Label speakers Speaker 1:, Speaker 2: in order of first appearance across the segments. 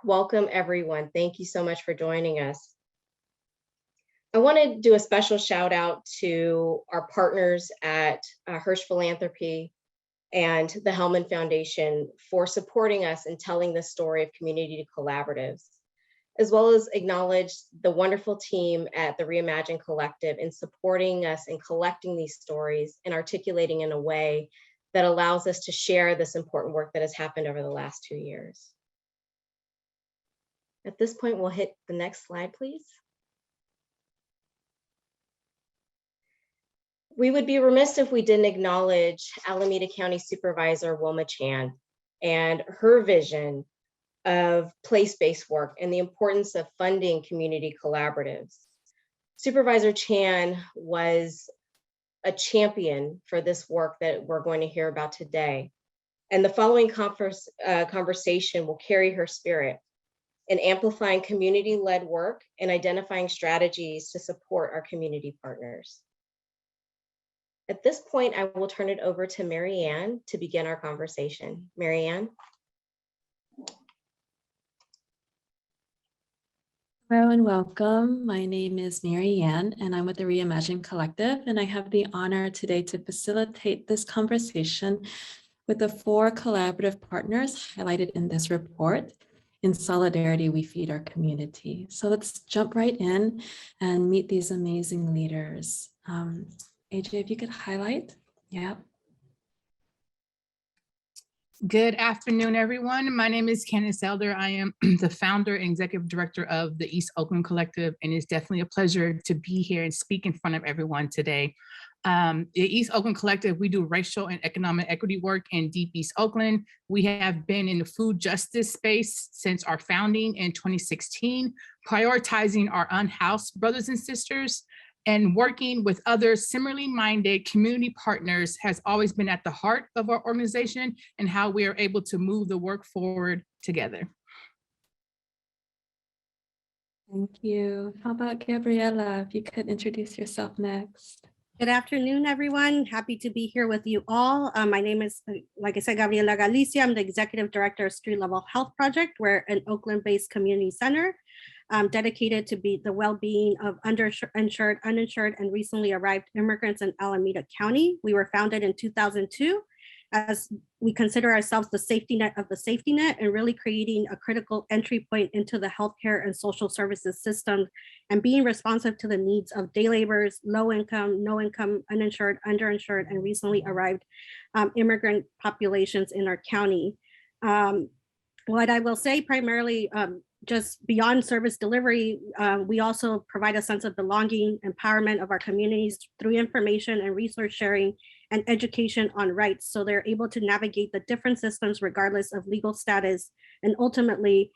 Speaker 1: Welcome, everyone. Thank you so much for joining us. I want to do a special shout out to our partners at Hirsch Philanthropy and the Hellman Foundation for supporting us and telling the story of community collaboratives, as well as acknowledge the wonderful team at the Reimagine Collective in supporting us in collecting these stories and articulating in a way that allows us to share this important work that has happened over the last 2 years. At this point, we'll hit the next slide, please. We would be remiss if we didn't acknowledge Alameda County Supervisor Wilma Chan and her vision of place-based work and the importance of funding community collaboratives. Supervisor Chan was a champion for this work that we're going to hear about today. And the following conversation will carry her spirit in amplifying community-led work and identifying strategies to support our community partners. At this point, I will turn it over to Mary Ann to begin our conversation. Mary Ann.
Speaker 2: Hello and welcome. My name is Mary Ann and I'm with the Reimagine Collective, and I have the honor today to facilitate this conversation with the 4 collaborative partners highlighted in this report. In solidarity, we feed our community. So let's jump right in and meet these amazing leaders. AJ, if you could highlight. Yeah.
Speaker 3: Good afternoon, everyone. My name is Zelder. I am the founder and executive director of the East Oakland Collective, and it's definitely a pleasure to be here and speak in front of everyone today. The East Oakland Collective, we do racial and economic equity work in Deep East Oakland. We have been in the food justice space since our founding in 2016, prioritizing our unhoused brothers and sisters, and working with other similarly minded community partners has always been at the heart of our organization and how we are able to move the work forward together.
Speaker 2: Thank you. How about Gabriela, if you could introduce yourself next.
Speaker 4: Good afternoon, everyone. Happy to be here with you all. My name is, like I said, Gabriela Galicia. I'm the executive director of Street Level Health Project. We're an Oakland-based community center dedicated to the well-being of underinsured, uninsured, and recently arrived immigrants in Alameda County. We were founded in 2002 as we consider ourselves the safety net of the safety net, and really creating a critical entry point into the healthcare and social services system and being responsive to the needs of day laborers, low income, no income, uninsured, underinsured, and recently arrived immigrant populations in our county. What I will say primarily, just beyond service delivery, we also provide a sense of belonging, empowerment of our communities through information and resource sharing and education on rights, so they're able to navigate the different systems regardless of legal status, and ultimately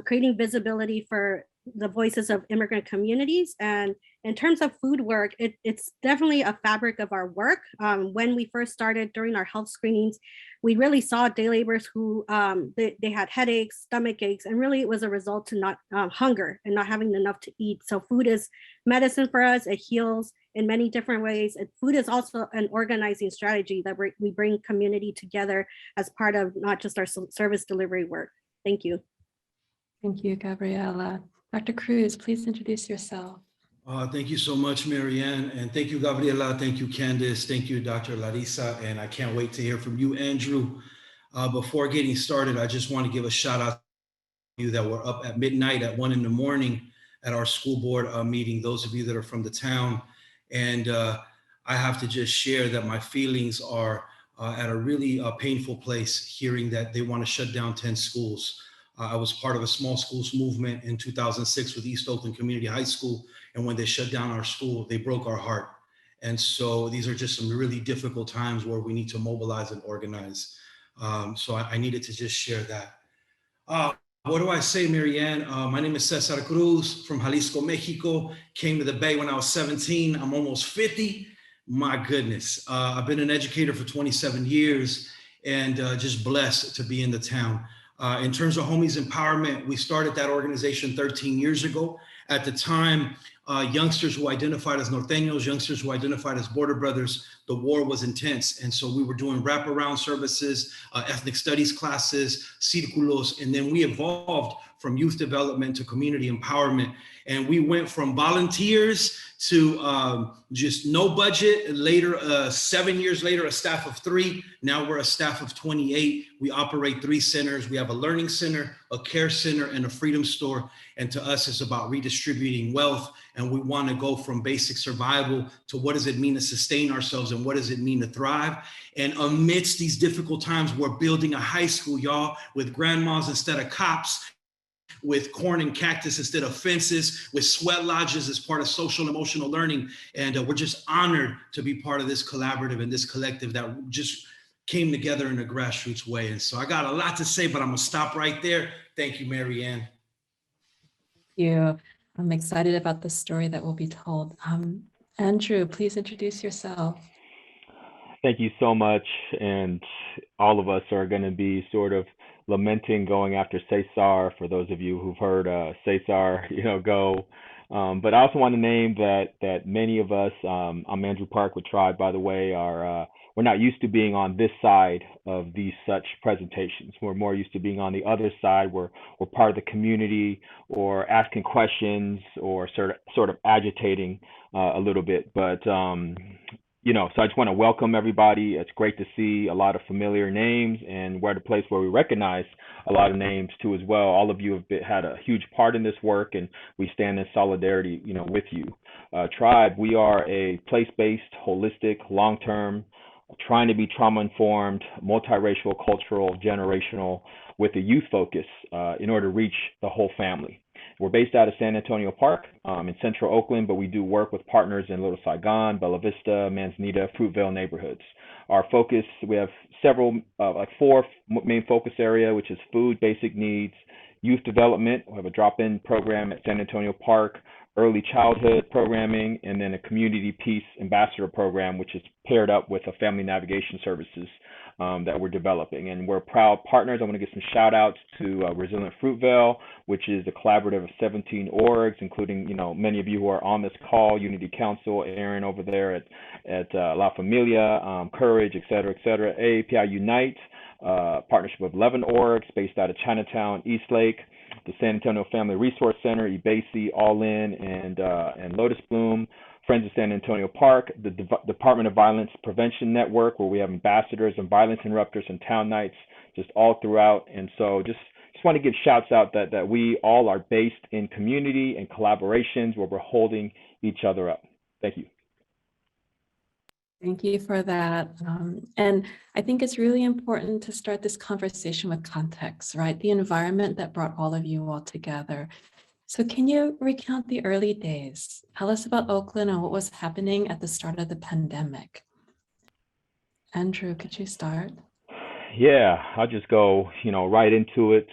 Speaker 4: creating visibility for the voices of immigrant communities. And in terms of food work, it's definitely a fabric of our work. When we first started during our health screenings, we really saw day laborers who they had headaches, stomach aches, and really it was a result to not hunger and not having enough to eat. So food is medicine for us. It heals in many different ways. And food is also an organizing strategy that we bring community together as part of not just our service delivery work. Thank you.
Speaker 2: Thank you, Gabriela. Dr. Cruz, please introduce yourself.
Speaker 5: Thank you so much, Mary Ann, and thank you, Gabriela. Thank you, Candice. Thank you, Dr. Larissa, and I can't wait to hear from you, Andrew. Before getting started, I just want to give a shout out to you that were up at midnight at 1 in the morning at our school board meeting, those of you that are from the town. And I have to just share that my feelings are at a really painful place hearing that they want to shut down 10 schools. I was part of a small schools movement in 2006 with East Oakland Community High School. And when they shut down our school, they broke our heart. And so these are just some really difficult times where we need to mobilize and organize. So I needed to just share that. What do I say, Mary Ann? My name is Cesar Cruz from Jalisco, Mexico. Came to the Bay when I was 17. I'm almost 50. My goodness. I've been an educator for 27 years and just blessed to be in the town. In terms of Homies Empowerment, we started that organization 13 years ago. At the time, youngsters who identified as Norteños, youngsters who identified as Border Brothers the war was intense. And so we were doing wraparound services, ethnic studies classes, círculos, and then we evolved from youth development to community empowerment. And we went from volunteers to just no budget. Later, 7 years later, a staff of 3. Now we're a staff of 28. We operate 3 centers. We have a learning center, a care center, and a freedom store. And to us, it's about redistributing wealth. And we want to go from basic survival to what does it mean to sustain ourselves and what does it mean to thrive. And amidst these difficult times, we're building a high school, y'all, with grandmas instead of cops, with corn and cactus instead of fences, with sweat lodges as part of social emotional learning. And we're just honored to be part of this collaborative and this collective that just came together in a grassroots way. And so I got a lot to say, but I'm gonna stop right there. Thank you, Mary Ann.
Speaker 2: Thank you. I'm excited about the story that will be told. Andrew, please introduce yourself.
Speaker 6: Thank you so much. And all of us are going to be sort of lamenting going after Cesar, for those of you who've heard Cesar, go. But I also want to name that many of us, I'm Andrew Park with Tribe, by the way, we're not used to being on this side of these such presentations. We're more used to being on the other side. We're part of the community, or asking questions, or sort of agitating a little bit. But so I just want to welcome everybody. It's great to see a lot of familiar names, and we're at a place where we recognize a lot of names too as well. All of you have had a huge part in this work, and we stand in solidarity, with you. Tribe, we are a place-based, holistic, long-term, trying to be trauma-informed, multiracial, cultural, generational, with a youth focus in order to reach the whole family. We're based out of San Antonio Park in central Oakland, but we do work with partners in Little Saigon, Bella Vista, Manzanita, Fruitvale neighborhoods. Our focus, we have several, 4 main focus area, which is food, basic needs, youth development. We have a drop-in program at San Antonio Park, early childhood programming, and then a community peace ambassador program, which is paired up with a family navigation services that we're developing. And we're proud partners. I want to give some shout outs to Resilient Fruitvale, which is a collaborative of 17 orgs, including, many of you who are on this call, Unity Council, Aaron over there at La Familia, Courage, et cetera, et cetera. AAPI Unite, partnership with 11 orgs based out of Chinatown, Eastlake, the San Antonio Family Resource Center, EBASI, All In, and Lotus Bloom, Friends of San Antonio Park, the Department of Violence Prevention Network, where we have ambassadors and violence interrupters and town nights just all throughout. And so just want to give shouts out that we all are based in community and collaborations where we're holding each other up. Thank you.
Speaker 2: Thank you for that. And I think it's really important to start this conversation with context, right? The environment that brought all of you all together. So can you recount the early days? Tell us about Oakland and what was happening at the start of the pandemic. Andrew, could you start?
Speaker 6: Yeah, I'll just go, right into it.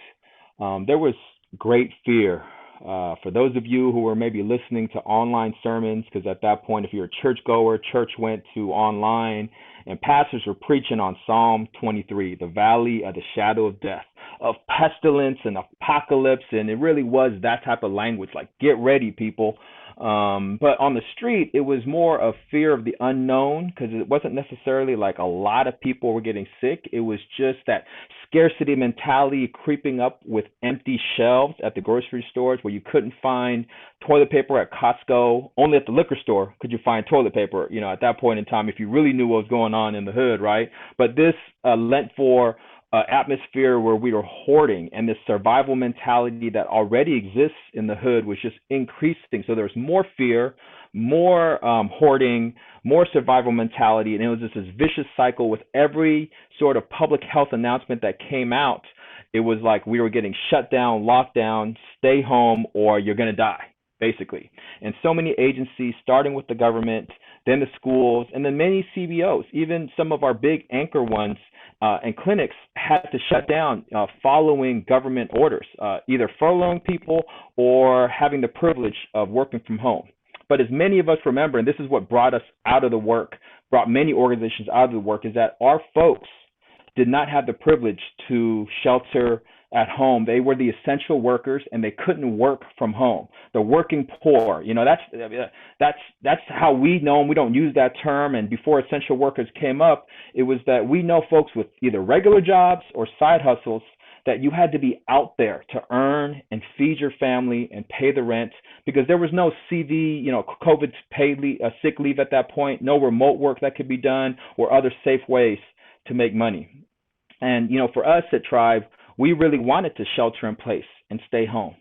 Speaker 6: There was great fear. For those of you who were maybe listening to online sermons, because at that point, if you're a churchgoer, church went to online, and pastors were preaching on Psalm 23, the valley of the shadow of death, of pestilence and apocalypse, and it really was that type of language, like, get ready, people. But on the street, it was more of fear of the unknown, because it wasn't necessarily like a lot of people were getting sick. It was just that scarcity mentality creeping up with empty shelves at the grocery stores, where you couldn't find toilet paper at Costco. Only at the liquor store could you find toilet paper, at that point in time, if you really knew what was going on in the hood, right? But this lent for atmosphere where we were hoarding, and this survival mentality that already exists in the hood was just increasing. So there was more fear, more hoarding, more survival mentality, and it was just this vicious cycle with every sort of public health announcement that came out. It was like we were getting shut down, locked down, stay home, or you're going to die, basically. And so many agencies, starting with the government, then the schools, and then many CBOs, even some of our big anchor ones, and clinics had to shut down following government orders, either furloughing people or having the privilege of working from home. But as many of us remember, and this is what brought us out of the work, brought many organizations out of the work, is that our folks did not have the privilege to shelter at home. They were the essential workers, and they couldn't work from home. The working poor, that's how we know them. We don't use that term. And before essential workers came up, it was that we know folks with either regular jobs or side hustles, that you had to be out there to earn and feed your family and pay the rent, because there was no CV, COVID paid sick leave at that point, no remote work that could be done, or other safe ways to make money. And, for us at Tribe, we really wanted to shelter in place and stay home.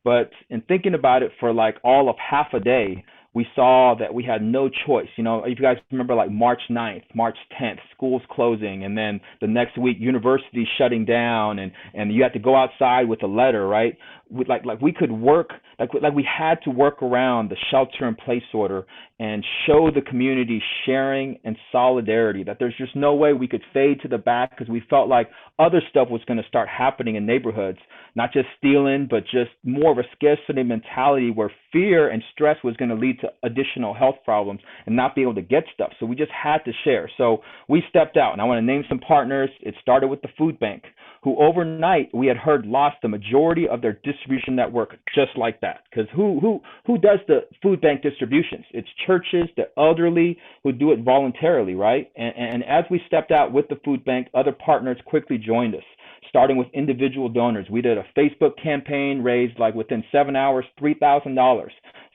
Speaker 6: But in thinking about it for like all of half a day, we saw that we had no choice. If you guys remember, like March 9th, March 10th, schools closing, and then the next week, universities shutting down, and you had to go outside with a letter, right? We could work, like we had to work around the shelter in place order and show the community sharing and solidarity, that there's just no way we could fade to the back, because we felt like other stuff was going to start happening in neighborhoods, not just stealing, but just more of a scarcity mentality where fear and stress was going to lead to additional health problems and not be able to get stuff. So we just had to share. So we stepped out, and I want to name some partners. It started with the food bank, who overnight we had heard lost the majority of their distribution network just like that. Because who does the food bank distributions? It's churches, the elderly, who do it voluntarily, right? And as we stepped out with the food bank, other partners quickly joined us, starting with individual donors. We did a Facebook campaign, raised like within 7 hours, $3,000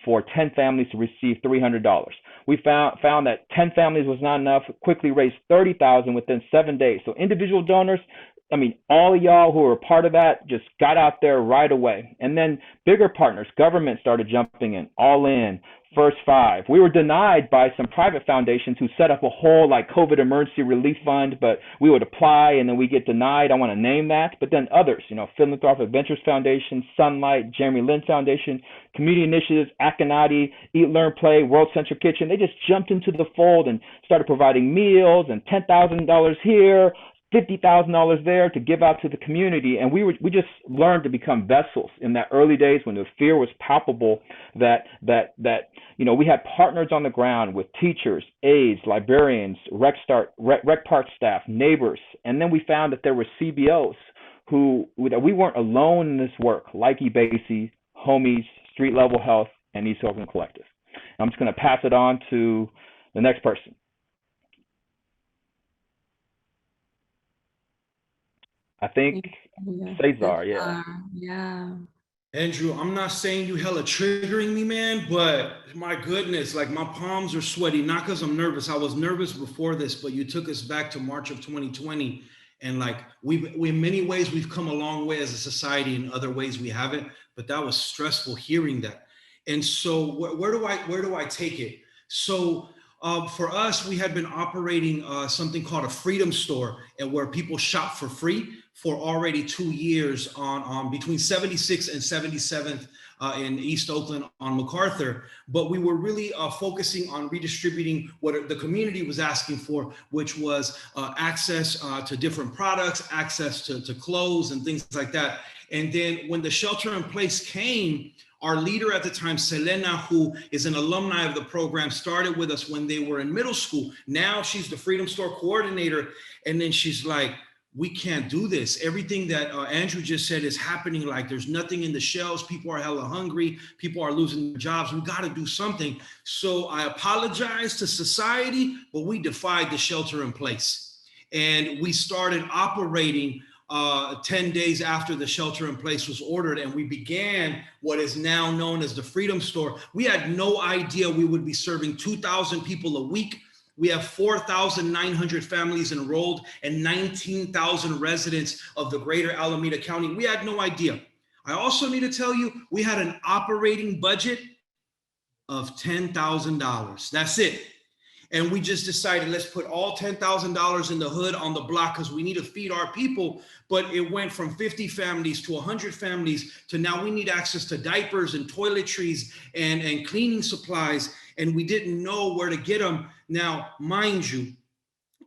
Speaker 6: for 10 families to receive $300. We found that 10 families was not enough, quickly raised $30,000 within 7 days. So individual donors, all of y'all who were a part of that just got out there right away. And then bigger partners, government started jumping in, All In, First Five. We were denied by some private foundations who set up a whole like COVID emergency relief fund, but we would apply and then we get denied. I want to name that. But then others, Philanthropic Ventures Foundation, Sunlight, Jeremy Lin Foundation, community initiatives, Akinati, Eat, Learn, Play, World Central Kitchen, they just jumped into the fold and started providing meals and $10,000 here, $50,000 there to give out to the community. And we just learned to become vessels in that early days when the fear was palpable, that we had partners on the ground with teachers, aides, librarians, rec park staff, neighbors. And then we found that there were CBOs that we weren't alone in this work, like eBasie, Homies, Street Level Health, and East Oakland Collective. I'm just going to pass it on to the next person. I think Cesar, yeah.
Speaker 2: Yeah.
Speaker 5: Andrew, I'm not saying you hella triggering me, man, but my goodness, like my palms are sweaty, not because I'm nervous. I was nervous before this, but you took us back to March of 2020. And like we in many ways, we've come a long way as a society. In other ways we haven't, but that was stressful hearing that. And so where do I take it? So for us, we had been operating something called a freedom store, and where people shop for free for already 2 years on between 76th and 77th in East Oakland on MacArthur. But we were really focusing on redistributing what the community was asking for, which was access to different products, access to clothes and things like that. And then when the shelter in place came, our leader at the time, Selena, who is an alumni of the program, started with us when they were in middle school. Now she's the Freedom Store coordinator. And then she's like, we can't do this. Everything that Andrew just said is happening. Like there's nothing in the shelves. People are hella hungry. People are losing their jobs. We got to do something. So I apologize to society, but we defied the shelter in place. And we started operating 10 days after the shelter in place was ordered, and we began what is now known as the Freedom Store. We had no idea we would be serving 2,000 people a week. We have 4,900 families enrolled and 19,000 residents of the greater Alameda County. We had no idea. I also need to tell you, we had an operating budget of $10,000. That's it. And we just decided, let's put all $10,000 in the hood on the block because we need to feed our people. But it went from 50 families to 100 families to now we need access to diapers and toiletries and cleaning supplies. And we didn't know where to get them. Now, mind you,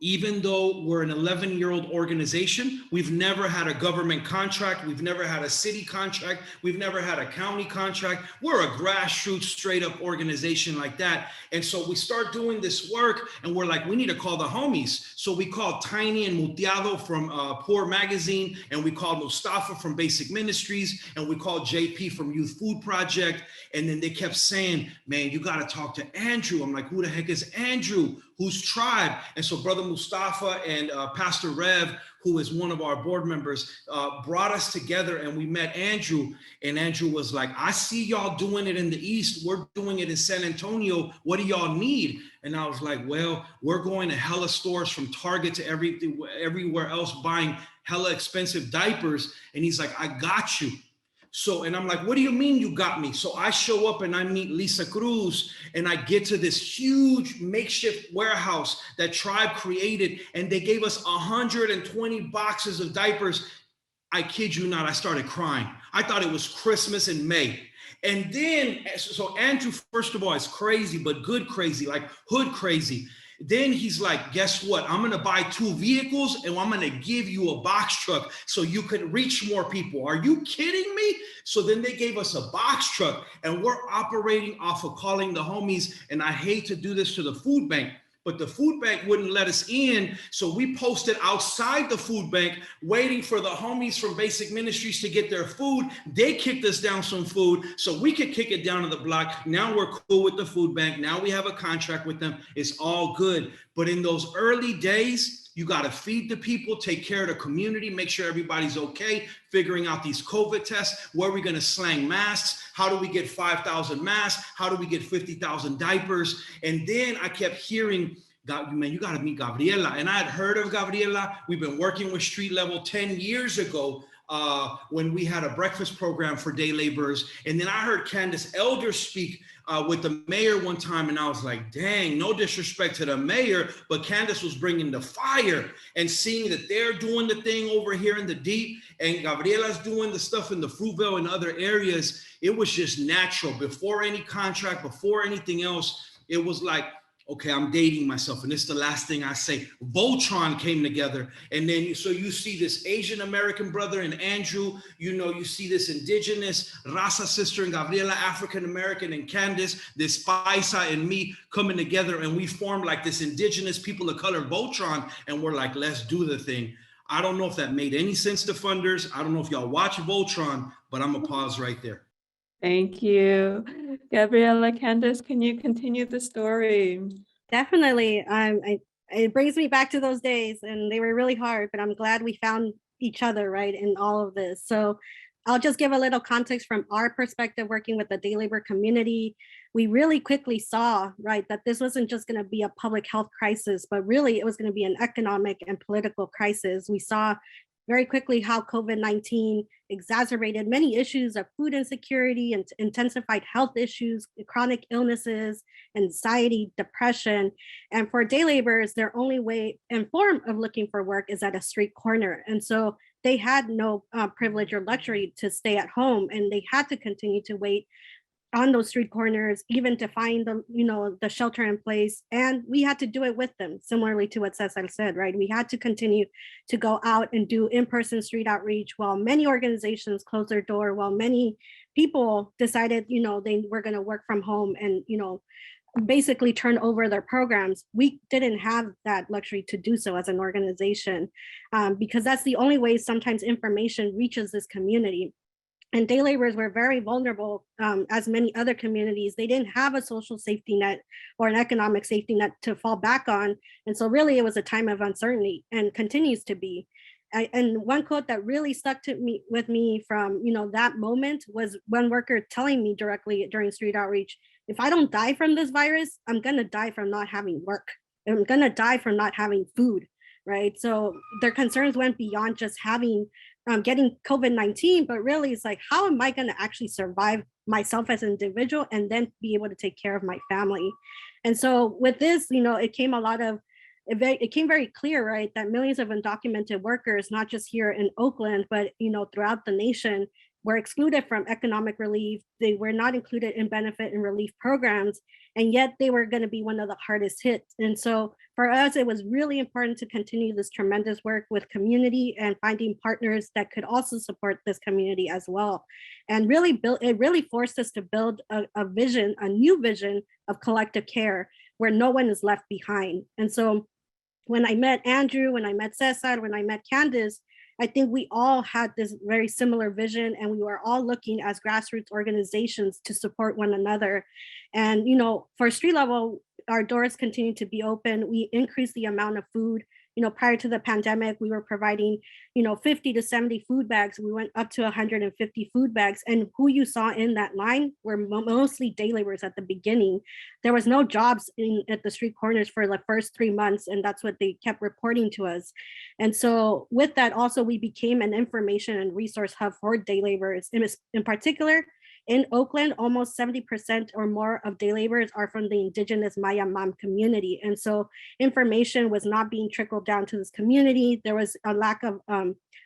Speaker 5: Even though we're an 11-year-old organization, we've never had a government contract. We've never had a city contract. We've never had a county contract. We're a grassroots, straight up organization like that. And so we start doing this work and we're like, we need to call the homies. So we called Tiny and Mutiado from Poor Magazine, and we called Mustafa from Basic Ministries, and we called JP from Youth Food Project. And then they kept saying, man, you got to talk to Andrew. I'm like, who the heck is Andrew? Whose tribe? And so Brother Mustafa and Pastor Rev, who is one of our board members, brought us together, and we met Andrew. And Andrew was like, I see y'all doing it in the East. We're doing it in San Antonio. What do y'all need? And I was like, well, we're going to hella stores from Target to everywhere else buying hella expensive diapers. And he's like, I got you. So, and I'm like, what do you mean you got me? So I show up and I meet Lisa Cruz, and I get to this huge makeshift warehouse that Tribe created, and they gave us 120 boxes of diapers. I kid you not, I started crying. I thought it was Christmas in May. And then, so Andrew, first of all, is crazy, but good crazy, like hood crazy. Then he's like, guess what? I'm going to buy 2 vehicles and I'm going to give you a box truck so you could reach more people. Are you kidding me? So then they gave us a box truck, and we're operating off of calling the homies. And I hate to do this to the food bank, but the food bank wouldn't let us in. So we posted outside the food bank waiting for the homies from Basic Ministries to get their food. They kicked us down some food so we could kick it down to the block. Now we're cool with the food bank. Now we have a contract with them. It's all good. But in those early days, you got to feed the people, take care of the community, make sure everybody's okay, figuring out these COVID tests, where are we going to slang masks? How do we get 5,000 masks? How do we get 50,000 diapers? And then I kept hearing, God, man, you got to meet Gabriela. And I had heard of Gabriela. We've been working with Street Level 10 years ago when we had a breakfast program for day laborers. And then I heard Candace Elder speak with the mayor one time, and I was like, dang, no disrespect to the mayor, but Candace was bringing the fire, and seeing that they're doing the thing over here in the deep, and Gabriela's doing the stuff in the Fruitvale and other areas. It was just natural. Before any contract, before anything else, it was like, okay, I'm dating myself, and this is the last thing I say. Voltron came together, and then so you see this Asian American brother and Andrew, you see this indigenous Raza sister and Gabriela, African American, and Candace, this Paisa and me coming together, and we formed like this indigenous people of color Voltron, and we're like, let's do the thing. I don't know if that made any sense to funders. I don't know if y'all watch Voltron, but I'm gonna pause right there.
Speaker 2: Thank you. Gabriela, Candace, can you continue the story?
Speaker 4: Definitely. It brings me back to those days, and they were really hard, but I'm glad we found each other, right, in all of this. So I'll just give a little context from our perspective working with the day labor community. We really quickly saw, right, that this wasn't just going to be a public health crisis, but really it was going to be an economic and political crisis. We saw very quickly how COVID-19 exacerbated many issues of food insecurity and intensified health issues, chronic illnesses, anxiety, depression. And for day laborers, their only way and form of looking for work is at a street corner. And so they had no privilege or luxury to stay at home, and they had to continue to wait on those street corners, even to find the shelter in place. And we had to do it with them, similarly to what Cesar said, right? We had to continue to go out and do in-person street outreach while many organizations closed their door, while many people decided, they were going to work from home and, basically turn over their programs. We didn't have that luxury to do so as an organization, because that's the only way sometimes information reaches this community. And day laborers were very vulnerable, as many other communities. They didn't have a social safety net or an economic safety net to fall back on. And so really it was a time of uncertainty, and continues to be. And one quote that really stuck with me from that moment was one worker telling me directly during street outreach, if I don't die from this virus, I'm gonna die from not having work. I'm gonna die from not having food, right? So their concerns went beyond just getting COVID-19, but really it's like, how am I going to actually survive myself as an individual and then be able to take care of my family? And so with this, it came very clear, right, that millions of undocumented workers, not just here in Oakland, but throughout the nation, were excluded from economic relief. They were not included in benefit and relief programs, and yet they were going to be one of the hardest hit. And so for us, it was really important to continue this tremendous work with community and finding partners that could also support this community as well. And it really forced us to build a vision, a new vision of collective care where no one is left behind. And so when I met Andrew, when I met Cesar, when I met Candace, I think we all had this very similar vision, and we were all looking as grassroots organizations to support one another. And, for street level, our doors continue to be open. We increased the amount of food. Prior to the pandemic, we were providing, 50 to 70 food bags. We went up to 150 food bags. And who you saw in that line were mostly day laborers at the beginning. There was no jobs at the street corners for the first 3 months. And that's what they kept reporting to us. And so with that, also, we became an information and resource hub for day laborers. In particular, in Oakland, almost 70% or more of day laborers are from the indigenous Maya Mam community. And so information was not being trickled down to this community. There was a lack of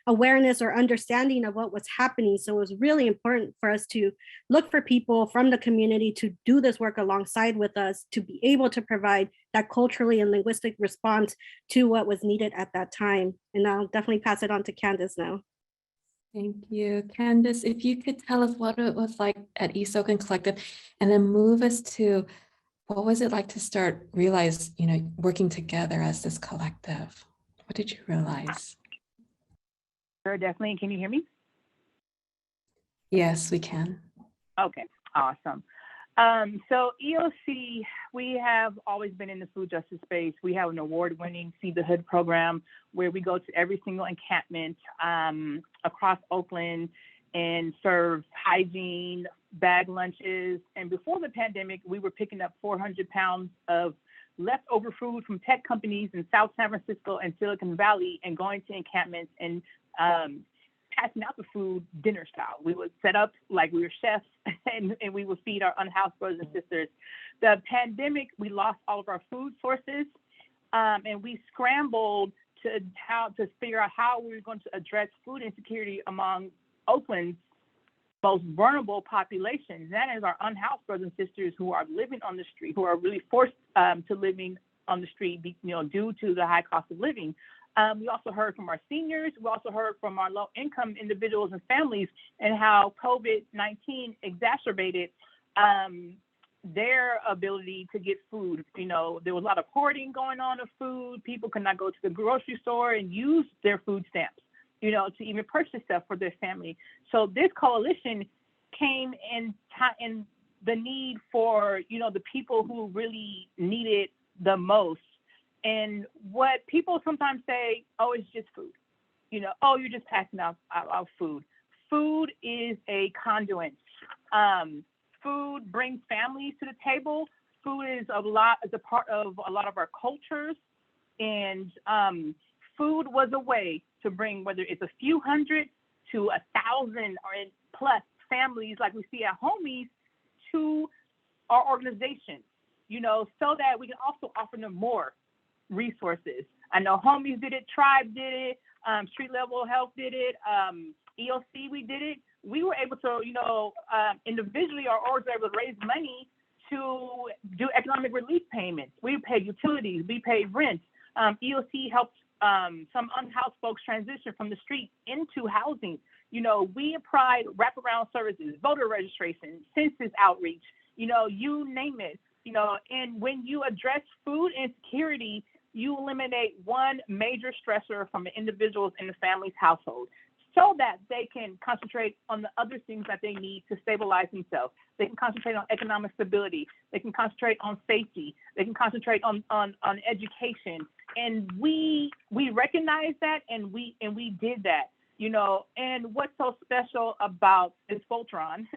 Speaker 4: awareness or understanding of what was happening. So it was really important for us to look for people from the community to do this work alongside with us, to be able to provide that culturally and linguistic response to what was needed at that time. And I'll definitely pass it on to Candace now.
Speaker 2: Thank you. Candace, if you could tell us what it was like at East Oakland Collective, and then move us to what was it like to start realize, working together as this collective? What did you realize?
Speaker 7: Sure, definitely. Can you hear me?
Speaker 2: Yes, we can.
Speaker 7: Okay, awesome. So EOC, we have always been in the food justice space. We have an award-winning Feed the Hood program where we go to every single encampment across Oakland and serve hygiene, bag lunches. And before the pandemic, we were picking up 400 pounds of leftover food from tech companies in South San Francisco and Silicon Valley and going to encampments and passing out the food dinner style. We would set up like we were chefs and we would feed our unhoused brothers and sisters. The pandemic, we lost all of our food sources and we scrambled to figure out how we were going to address food insecurity among Oakland's most vulnerable populations. That is our unhoused brothers and sisters who are living on the street, who are really forced to living on the street, due to the high cost of living. We also heard from our seniors. We also heard from our low-income individuals and families and how COVID-19 exacerbated their ability to get food. There was a lot of hoarding going on of food. People could not go to the grocery store and use their food stamps, to even purchase stuff for their family. So this coalition came in the need for, the people who really need it the most. And what people sometimes say, oh, it's just food. Oh, you're just passing out food. Food is a conduit. Food brings families to the table. Food is a part of a lot of our cultures. And food was a way to bring, whether it's a few hundred to 1,000 or plus families like we see at Homies, to our organization, so that we can also offer them more resources. I know Homies did it, Tribe did it, Street Level Health did it, EOC, we did it. We were able to, individually, our orgs were able to raise money to do economic relief payments. We paid utilities, we paid rent. EOC helped some unhoused folks transition from the street into housing. We applied wraparound services, voter registration, census outreach, you name it. And when you address food insecurity, you eliminate one major stressor from the individuals in the family's household so that they can concentrate on the other things that they need to stabilize themselves. They can concentrate on economic stability. They can concentrate on safety. They can concentrate on education. And we recognize that and we did that. And what's so special about this Voltron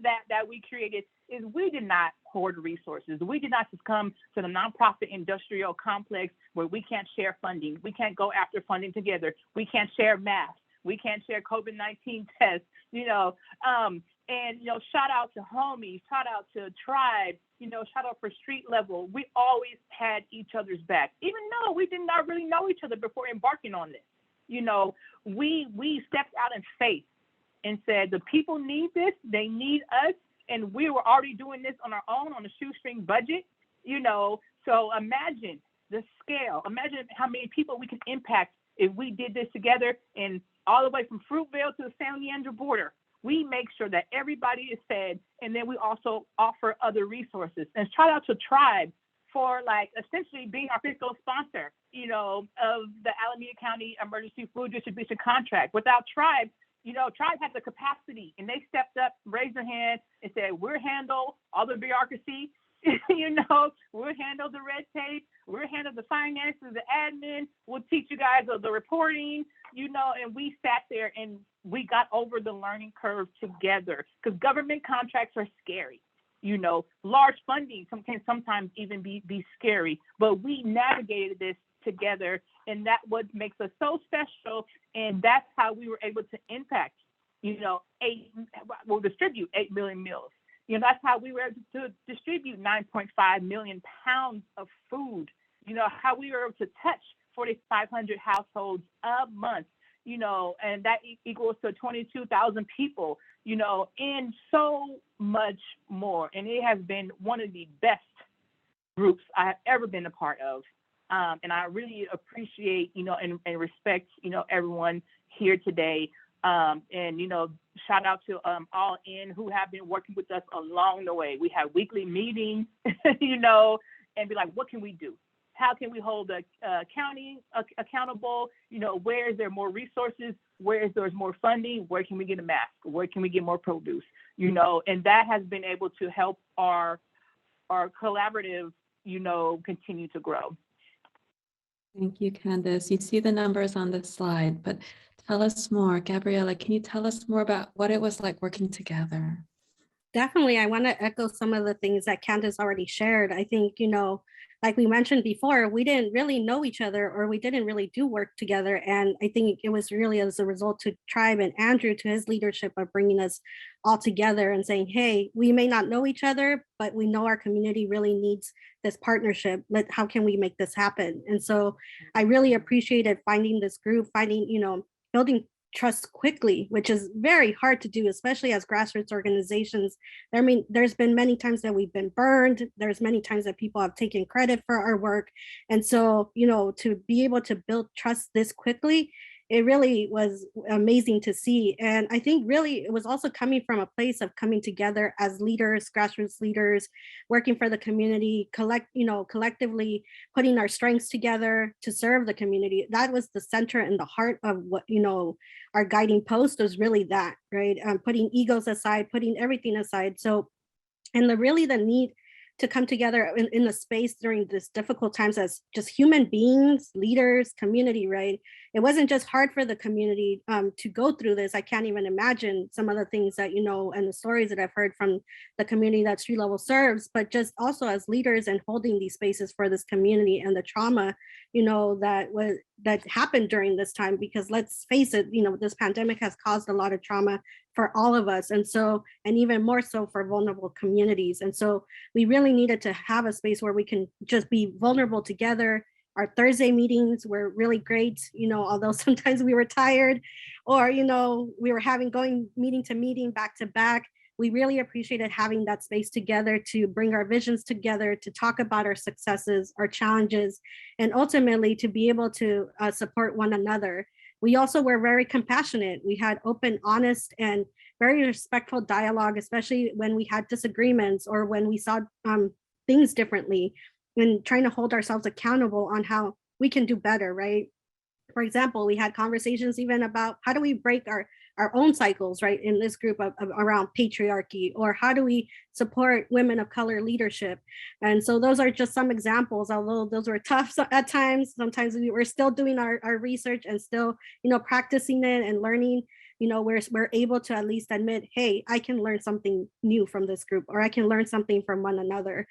Speaker 7: that we created is we did not hoard resources. We did not just come to the nonprofit industrial complex where we can't share funding. We can't go after funding together. We can't share masks. We can't share COVID-19 tests, and, shout out to Homies, shout out to Tribe, shout out for Street Level. We always had each other's back, even though we did not really know each other before embarking on this. We stepped out in faith and said, the people need this, they need us, and we were already doing this on our own on a shoestring budget, so imagine the scale, imagine how many people we can impact if we did this together, and all the way from Fruitvale to the San Leandro border. We make sure that everybody is fed, and then we also offer other resources. And shout out to Tribe for essentially being our fiscal sponsor, of the Alameda County Emergency Food Distribution Contract. Without Tribe, Tribe had the capacity, and they stepped up, raised their hand, and said, we'll handle all the bureaucracy, we'll handle the red tape, we'll handle the finances, the admin, we'll teach you guys the reporting, and we sat there and we got over the learning curve together, because government contracts are scary. Large funding can sometimes even be scary, but we navigated this together, and that's what makes us so special. And that's how we were able to impact, distribute 8 million meals. That's how we were able to distribute 9.5 million pounds of food. How we were able to touch 4,500 households a month. And that equals to 22,000 people, and so much more. And it has been one of the best groups I have ever been a part of. And I really appreciate, and respect, everyone here today. And, shout out to all in who have been working with us along the way. We have weekly meetings, and be like, what can we do? How can we hold the county accountable? Where is there more resources? Where is there more funding? Where can we get a mask? Where can we get more produce? And that has been able to help our collaborative, continue to grow.
Speaker 2: Thank you, Candace. You see the numbers on the slide, but tell us more. Gabriela, can you tell us more about what it was like working together?
Speaker 4: Definitely. I want to echo some of the things that Candace already shared. I think, like we mentioned before, we didn't really know each other, or we didn't really do work together. And I think it was really as a result to Tribe and Andrew, to his leadership of bringing us all together and saying, hey, we may not know each other, but we know our community really needs this partnership. How can we make this happen? And so I really appreciated finding this group, building trust quickly, which is very hard to do, especially as grassroots organizations. There's been many times that we've been burned. There's many times that people have taken credit for our work. And so, to be able to build trust this quickly, it really was amazing to see. And I think really it was also coming from a place of coming together as leaders, grassroots leaders, working for the community, collectively putting our strengths together to serve the community. That was the center and the heart of what, our guiding post was really that, right? Putting egos aside, putting everything aside. So, and the need to come together in the space during this difficult times as just human beings, leaders, community, right? It wasn't just hard for the community to go through this. I can't even imagine some of the things that, and the stories that I've heard from the community that Street Level serves, but just also as leaders and holding these spaces for this community and the trauma, that happened during this time, because let's face it, this pandemic has caused a lot of trauma for all of us. And so, and even more so for vulnerable communities. And so we really needed to have a space where we can just be vulnerable together. Our Thursday meetings were really great, although sometimes we were tired, or, we were going meeting to meeting, back to back. We really appreciated having that space together to bring our visions together, to talk about our successes, our challenges, and ultimately to be able to support one another. We also were very compassionate. We had open, honest, and very respectful dialogue, especially when we had disagreements or when we saw things differently, and trying to hold ourselves accountable on how we can do better, right? For example, we had conversations even about how do we break our own cycles, right, in this group around patriarchy, or how do we support women of color leadership? And so those are just some examples, although those were tough at times. Sometimes we were still doing our research and still, practicing it and learning. We're able to at least admit, hey, I can learn something new from this group, or I can learn something from one another.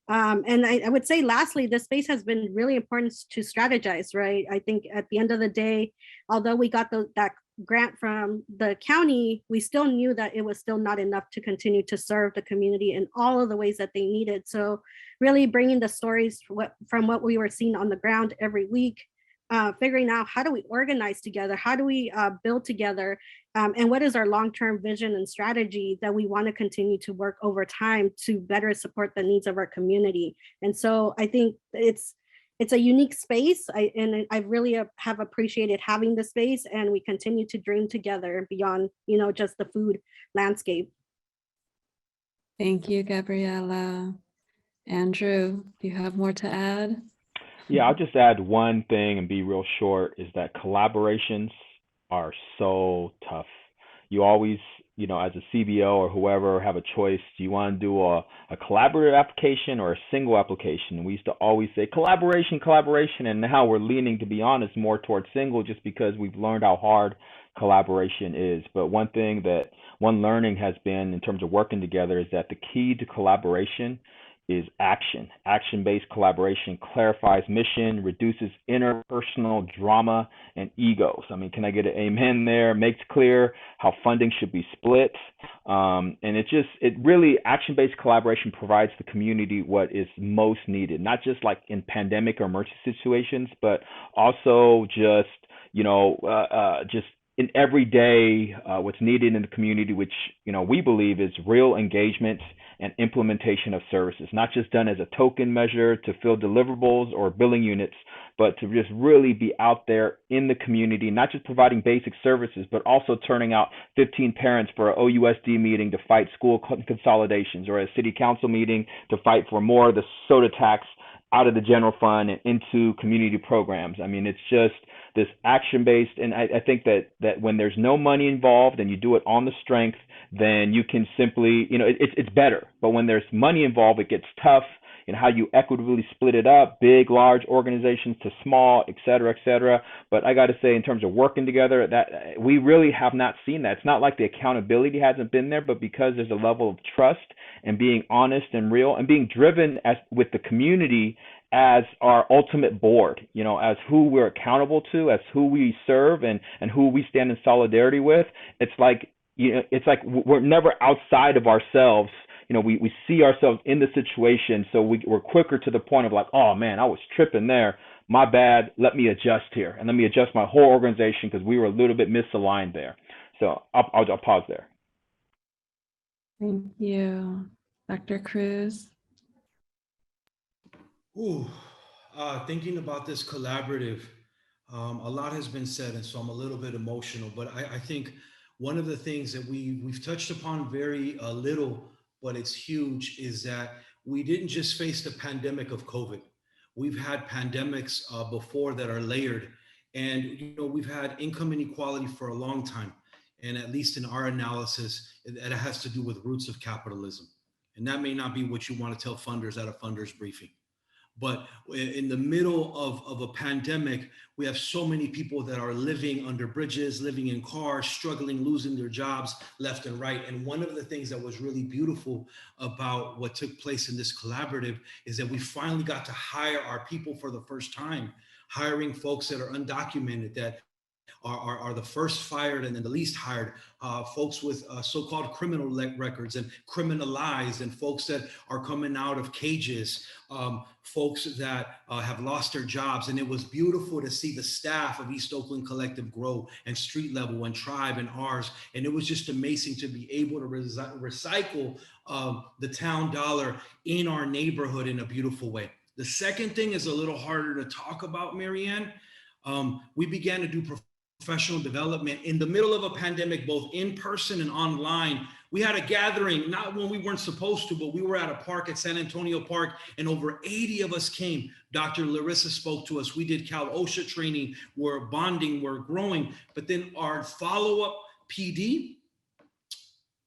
Speaker 4: And I would say, lastly, this space has been really important to strategize, right? I think at the end of the day, although we got that grant from the county, we still knew that it was still not enough to continue to serve the community in all of the ways that they needed. So really bringing the stories from what we were seeing on the ground every week, figuring out how do we organize together, how do we build together, and what is our long-term vision and strategy that we want to continue to work over time to better support the needs of our community. And so I think it's a unique space. I really have appreciated having the space, and we continue to dream together beyond, just the food landscape.
Speaker 2: Thank you, Gabriela. Andrew, do you have more to add?
Speaker 6: Yeah, I'll just add one thing and be real short, is that collaborations are so tough. You always, as a CBO or whoever, have a choice. Do you want to do a collaborative application or a single application? We used to always say collaboration, and now we're leaning, to be honest, more towards single, just because we've learned how hard collaboration is. But one learning has been, in terms of working together, is that the key to collaboration is action. Action-based collaboration clarifies mission, reduces interpersonal drama and egos. I mean, can I get an amen there? Makes clear how funding should be split. And it really, action-based collaboration provides the community what is most needed, not just like in pandemic or emergency situations, but also just in everyday, what's needed in the community, which, we believe is real engagement and implementation of services, not just done as a token measure to fill deliverables or billing units, but to just really be out there in the community, not just providing basic services, but also turning out 15 parents for an OUSD meeting to fight school consolidations, or a city council meeting to fight for more of the soda tax out of the general fund and into community programs. I mean, it's just this action-based, and I think that when there's no money involved and you do it on the strength, then you can simply, it's better. But when there's money involved, it gets tough. How you equitably split it up, big, large organizations to small, et cetera, et cetera. But I got to say, in terms of working together, that we really have not seen that. It's not like the accountability hasn't been there, but because there's a level of trust and being honest and real and being driven with the community as our ultimate board, as who we're accountable to, as who we serve and who we stand in solidarity with. It's like we're never outside of ourselves. We see ourselves in the situation, so we're quicker to the point of like, oh man, I was tripping there. My bad. Let me adjust here, and let me adjust my whole organization because we were a little bit misaligned there. So I'll pause there.
Speaker 2: Thank you, Dr. Cruz.
Speaker 5: Thinking about this collaborative, a lot has been said, and so I'm a little bit emotional. But I think one of the things that we've touched upon very little, but it's huge, is that we didn't just face the pandemic of COVID. We've had pandemics before that are layered, and we've had income inequality for a long time. And at least in our analysis, it has to do with roots of capitalism. And that may not be what you want to tell funders at a funders briefing. But in the middle of a pandemic, we have so many people that are living under bridges, living in cars, struggling, losing their jobs left and right. And one of the things that was really beautiful about what took place in this collaborative is that we finally got to hire our people for the first time, hiring folks that are undocumented, that are the first fired and then the least hired, folks with so-called criminal records and criminalized, and folks that are coming out of cages, folks that have lost their jobs. And it was beautiful to see the staff of East Oakland Collective grow, and street level and tribe and ours. And it was just amazing to be able to recycle the town dollar in our neighborhood in a beautiful way. The second thing is a little harder to talk about, Marianne. We began to do professional development in the middle of a pandemic, both in person and online. We had a gathering, not when we weren't supposed to, but we were at a park at San Antonio Park, and over 80 of us came. Dr. Larissa spoke to us. We did Cal OSHA training. We're bonding, we're growing. But then our follow-up PD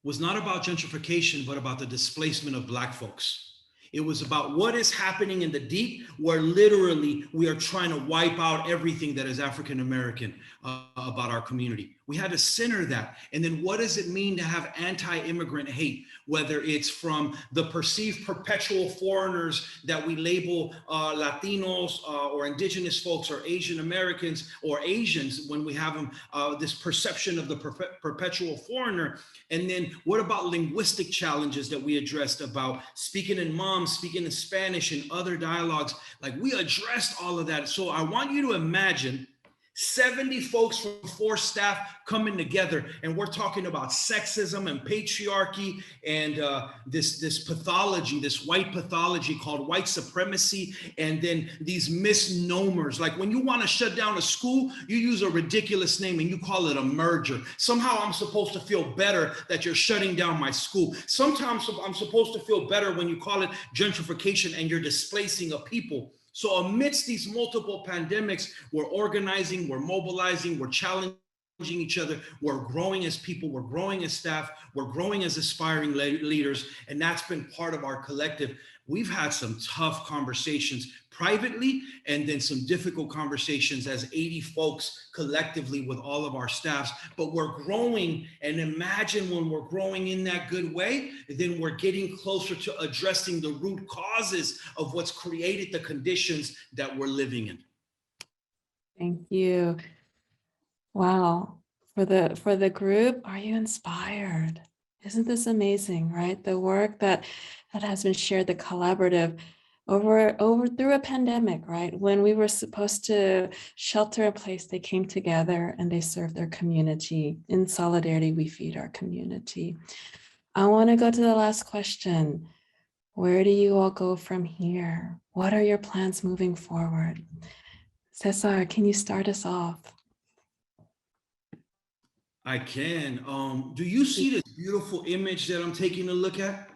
Speaker 5: was not about gentrification, but about the displacement of Black folks. It was about what is happening in the deep, where literally we are trying to wipe out everything that is African-American about our community. We had to center that. And then what does it mean to have anti-immigrant hate, whether it's from the perceived perpetual foreigners that we label Latinos or indigenous folks or Asian Americans or Asians, when we have them, this perception of the perpetual foreigner. And then what about linguistic challenges that we addressed about speaking in mom moms speaking in Spanish and other dialogues. Like, we addressed all of that. So I want you to imagine 70 folks from 4 staff coming together, and we're talking about sexism and patriarchy and this pathology, this white pathology called white supremacy, and then these misnomers. Like, when you want to shut down a school, you use a ridiculous name and you call it a merger. Somehow I'm supposed to feel better that you're shutting down my school. Sometimes I'm supposed to feel better when you call it gentrification and you're displacing a people. So amidst these multiple pandemics, we're organizing, we're mobilizing, we're challenging each other, we're growing as people, we're growing as staff, we're growing as aspiring leaders, and that's been part of our collective. We've had some tough conversations privately, and then some difficult conversations as 80 folks collectively with all of our staffs, but we're growing. And imagine when we're growing in that good way, then we're getting closer to addressing the root causes of what's created the conditions that we're living in.
Speaker 2: Thank you. Wow. For the group, are you inspired? Isn't this amazing, right? The work that has been shared, the collaborative over through a pandemic, right? When we were supposed to shelter in place, they came together and they served their community. In solidarity, we feed our community. I want to go to the last question. Where do you all go from here? What are your plans moving forward? Cesar, can you start us off?
Speaker 5: I can. Do you see this beautiful image that I'm taking a look at?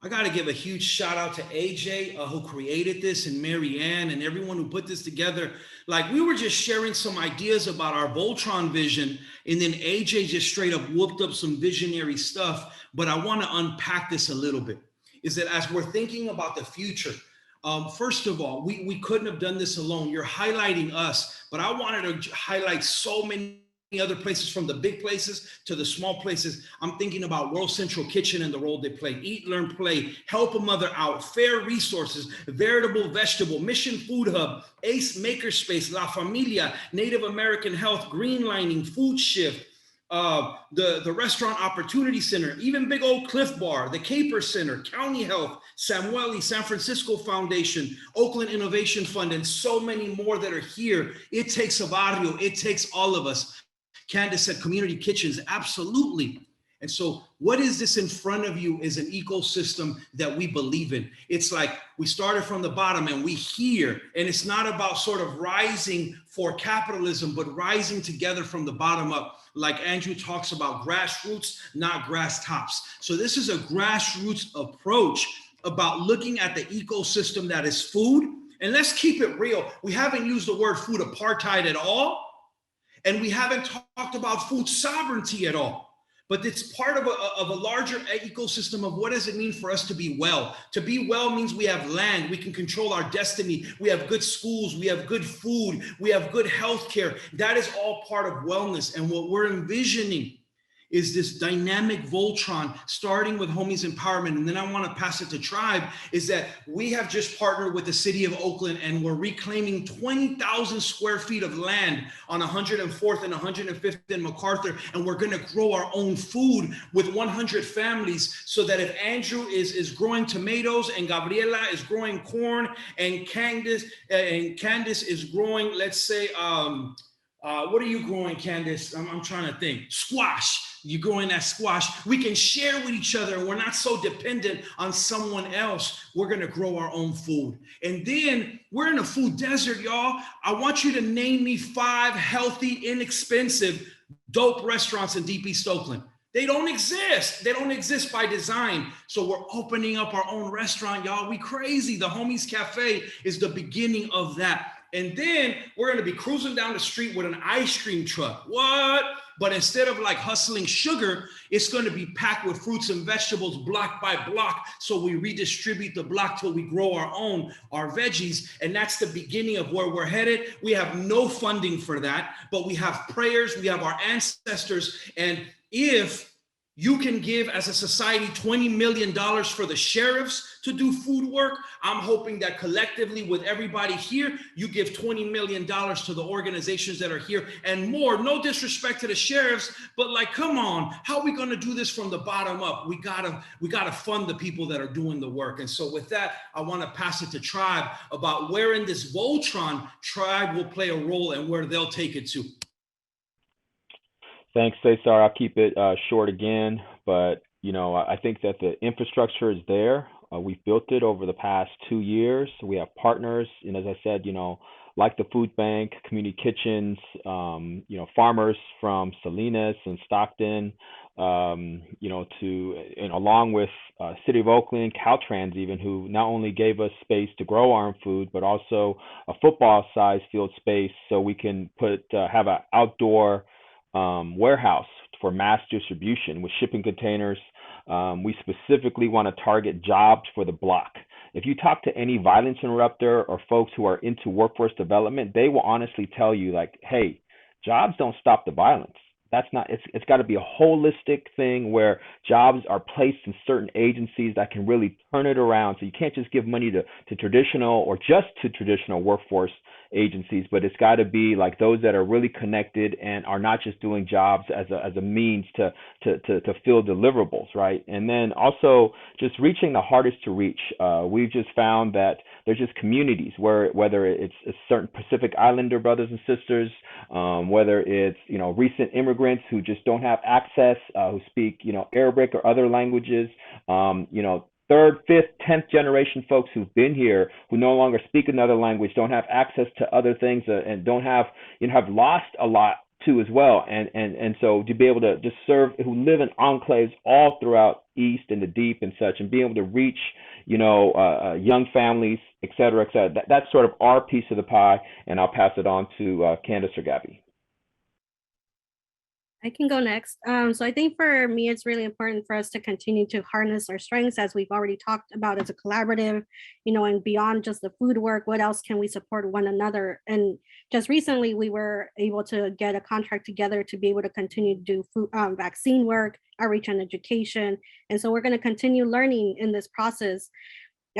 Speaker 5: I got to give a huge shout out to AJ who created this, and Mary Ann and everyone who put this together. Like, we were just sharing some ideas about our Voltron vision, and then AJ just straight up whooped up some visionary stuff. But I want to unpack this a little bit. Is that as we're thinking about the future, first of all, we couldn't have done this alone. You're highlighting us, but I wanted to highlight so many other places, from the big places to the small places. I'm thinking about World Central Kitchen and the role they play, Eat, Learn, Play, Help a Mother Out, Fair Resources, Veritable Vegetable, Mission Food Hub, ACE Makerspace, La Familia, Native American Health, Greenlining, Food Shift, the Restaurant Opportunity Center, even Big Old Cliff Bar, the Caper Center, County Health, Samueli, San Francisco Foundation, Oakland Innovation Fund, and so many more that are here. It takes a barrio, it takes all of us. Candace said community kitchens, absolutely. And so what is this in front of you is an ecosystem that we believe in. It's like we started from the bottom and we hear, and it's not about sort of rising for capitalism, but rising together from the bottom up. Like Andrew talks about grassroots, not grass tops. So this is a grassroots approach about looking at the ecosystem that is food. And let's keep it real. We haven't used the word food apartheid at all. And we haven't talked about food sovereignty at all, but it's part of a larger ecosystem of what does it mean for us to be well? To be well means we have land, we can control our destiny, we have good schools, we have good food, we have good healthcare. That is all part of wellness. And what we're envisioning is this dynamic Voltron, starting with Homies Empowerment, and then I want to pass it to Tribe, is that we have just partnered with the city of Oakland, and we're reclaiming 20,000 square feet of land on 104th and 105th and MacArthur, and we're going to grow our own food with 100 families, so that if Andrew is growing tomatoes, and Gabriela is growing corn, and Candace is growing, let's say, what are you growing, Candace? I'm trying to think. Squash. You're growing that squash. We can share with each other, and we're not so dependent on someone else. We're going to grow our own food. And then we're in a food desert, y'all. I want you to name me 5 healthy, inexpensive, dope restaurants in Deep East Oakland. They don't exist. They don't exist by design. So we're opening up our own restaurant, y'all. We crazy. The Homies Cafe is the beginning of that. And then we're going to be cruising down the street with an ice cream truck. What? But instead of like hustling sugar, it's going to be packed with fruits and vegetables block by block. So we redistribute the block till we grow our veggies. And that's the beginning of where we're headed. We have no funding for that, but we have prayers. We have our ancestors. And if You can give as a society $20 million for the sheriffs to do food work. I'm hoping that collectively with everybody here, you give $20 million to the organizations that are here and more. No disrespect to the sheriffs, but like, come on, how are we gonna do this from the bottom up? We gotta fund the people that are doing the work. And so with that, I wanna pass it to Tribe about where in this Voltron Tribe will play a role and where they'll take it to.
Speaker 6: Thanks, Cesar. I'll keep it short again, but I think that the infrastructure is there. We've built it over the past 2 years. We have partners, and as I said, like the food bank, community kitchens, farmers from Salinas and Stockton, and along with City of Oakland, Caltrans even, who not only gave us space to grow our own food, but also a football-sized field space so we can have an outdoor warehouse for mass distribution with shipping containers. We specifically want to target jobs for the block. If you talk to any violence interrupter or folks who are into workforce development, they will honestly tell you like, hey, jobs don't stop the violence. That's not, it's got to be a holistic thing where jobs are placed in certain agencies that can really turn it around. So you can't just give money to traditional or just to traditional workforce agencies, but it's got to be like those that are really connected and are not just doing jobs as a means to fill deliverables, right? And then also just reaching the hardest to reach. We've just found that there's just communities whether it's certain Pacific Islander brothers and sisters, whether it's recent immigrants who just don't have access, who speak Arabic or other languages, third, fifth, 10th generation folks who've been here who no longer speak another language, don't have access to other things, and don't have lost a lot too as well. And so to be able to just serve, who live in enclaves all throughout East and the Deep and such, and being able to reach young families, et cetera, et cetera. That's sort of our piece of the pie, and I'll pass it on to Candace or Gabby.
Speaker 4: I can go next. So I think for me, it's really important for us to continue to harness our strengths, as we've already talked about as a collaborative, and beyond just the food work, what else can we support one another? And just recently, we were able to get a contract together to be able to continue to do food, vaccine work, outreach and education. And so we're going to continue learning in this process.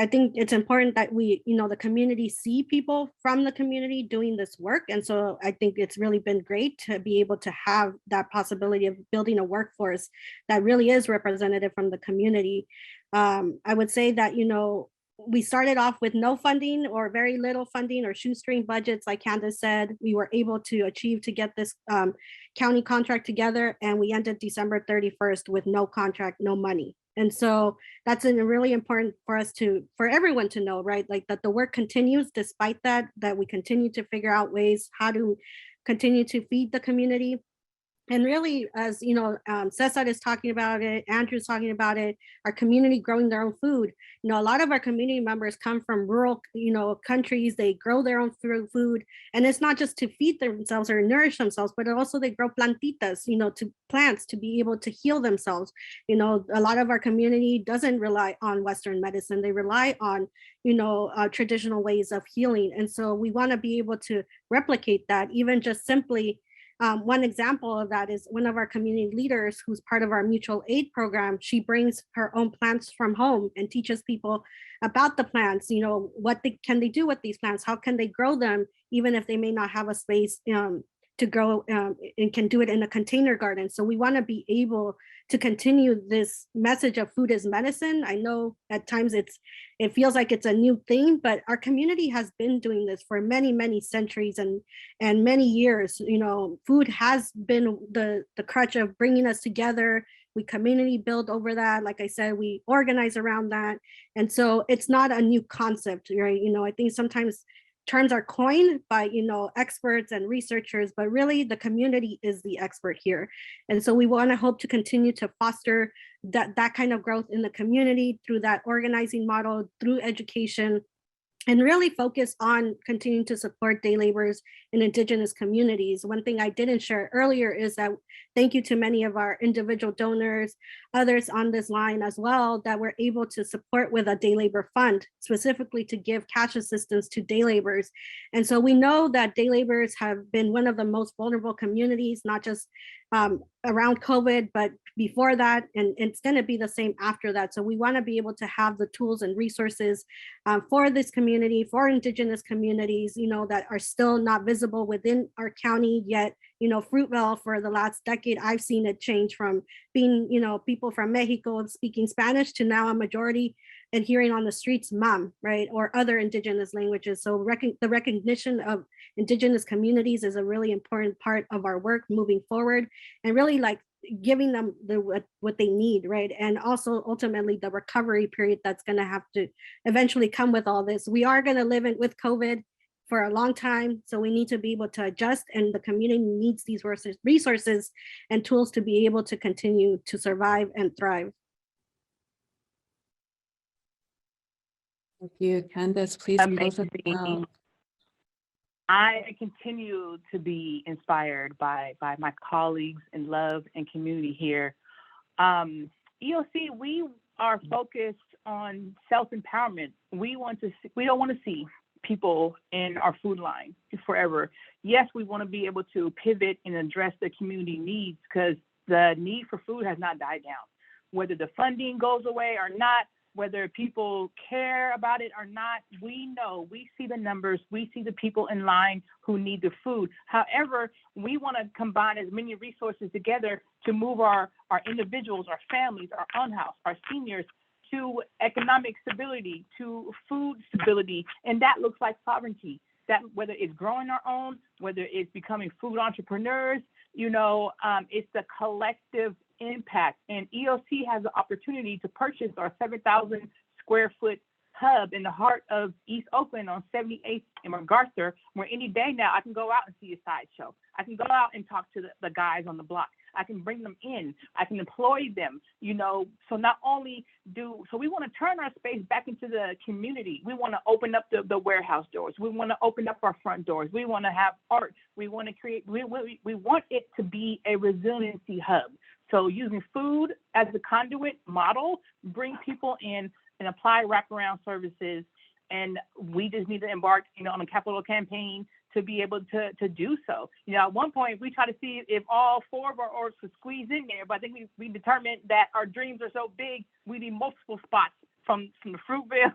Speaker 4: I think it's important that we, the community see people from the community doing this work. And so I think it's really been great to be able to have that possibility of building a workforce that really is representative from the community. I would say that, we started off with no funding or very little funding or shoestring budgets. Like Candace said, we were able to achieve to get this county contract together, and we ended December 31st with no contract, no money. And so that's really important for everyone to know, right? Like that the work continues despite that we continue to figure out ways how to continue to feed the community. And really, as Cesar is talking about it, Andrew's talking about it, our community growing their own food. A lot of our community members come from rural, countries. They grow their own food, and it's not just to feed themselves or nourish themselves, but also they grow plantitas, to plants to be able to heal themselves. A lot of our community doesn't rely on Western medicine. They rely on, traditional ways of healing. And so we want to be able to replicate that, even just simply. One example of that is one of our community leaders who's part of our mutual aid program. She brings her own plants from home and teaches people about the plants, what can they do with these plants? How can they grow them, even if they may not have a space to grow and can do it in a container garden. So we want to be able to continue this message of food is medicine. I know at times it feels like it's a new thing, but our community has been doing this for many, many centuries and many years. Food has been the crutch of bringing us together. We community build over that. Like I said, we organize around that. And so it's not a new concept, right? I think sometimes terms are coined by experts and researchers, but really the community is the expert here. And so we want to hope to continue to foster that kind of growth in the community through that organizing model, through education, and really focus on continuing to support day laborers in Indigenous communities. One thing I didn't share earlier is that thank you to many of our individual donors, others on this line as well, that we're able to support with a day labor fund, specifically to give cash assistance to day laborers. And so we know that day laborers have been one of the most vulnerable communities, not just around COVID, but before that, and it's going to be the same after that. So we want to be able to have the tools and resources for this community, for Indigenous communities, that are still not visible within our county yet. Fruitvale, for the last decade, I've seen it change from being, people from Mexico speaking Spanish to now a majority and hearing on the streets Mam, right, or other Indigenous languages. So the recognition of Indigenous communities is a really important part of our work moving forward, and really like giving them what they need, right? And also ultimately the recovery period that's going to have to eventually come with all this. We are going to live with COVID for a long time, so we need to be able to adjust, and the community needs these resources and tools to be able to continue to survive and thrive.
Speaker 2: Thank you, Candace. Please close us out.
Speaker 7: I continue to be inspired by my colleagues in love and community here. EOC, we are focused on self-empowerment. We don't want to see people in our food line forever. Yes, we want to be able to pivot and address the community needs, because the need for food has not died down. Whether the funding goes away or not, whether people care about it or not, we know, we see the numbers, we see the people in line who need the food. However, we want to combine as many resources together to move our individuals, our families, our unhoused, our seniors to economic stability, to food stability, and that looks like sovereignty. That whether it's growing our own, whether it's becoming food entrepreneurs, it's the collective impact. And EOC has the opportunity to purchase our 7,000 square foot hub in the heart of East Oakland on 78th and MacArthur, where any day now I can go out and see a sideshow. I can go out and talk to the guys on the block. I can bring them in. I can employ them, so not only so we want to turn our space back into the community. We want to open up the warehouse doors. We want to open up our front doors. We want to have art. We want to create, we want it to be a resiliency hub. So using food as the conduit model, bring people in and apply wraparound services. And we just need to embark, on a capital campaign to be able to do so. At one point we tried to see if all 4 of our orgs could squeeze in there, but I think we determined that our dreams are so big, we need multiple spots from the Fruitvale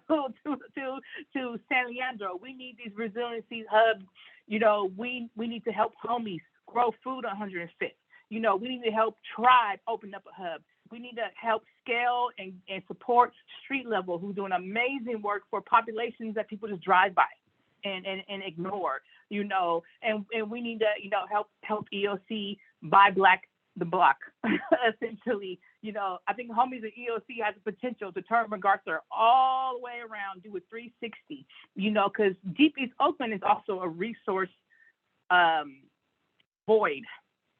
Speaker 7: to San Leandro. We need these resiliency hubs. We need to help homies grow food on 105th. We need to help Tribe open up a hub. We need to help scale and support Street Level, who's doing amazing work for populations that people just drive by and ignore, and we need to, help EOC buy the block, essentially. I think homies at EOC has the potential to turn MacArthur all the way around, do a 360, because Deep East Oakland is also a resource void.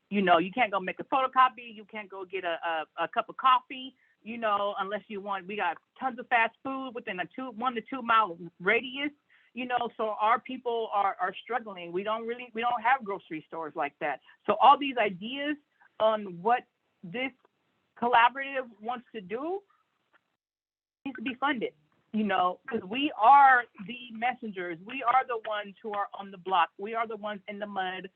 Speaker 7: You can't go make a photocopy. You can't go get a cup of coffee, unless you want. We got tons of fast food within a 1 to 2 mile radius, so our people are struggling. We don't have grocery stores like that. So all these ideas on what this collaborative wants to do needs to be funded, because we are the messengers. We are the ones who are on the block. We are the ones in the mud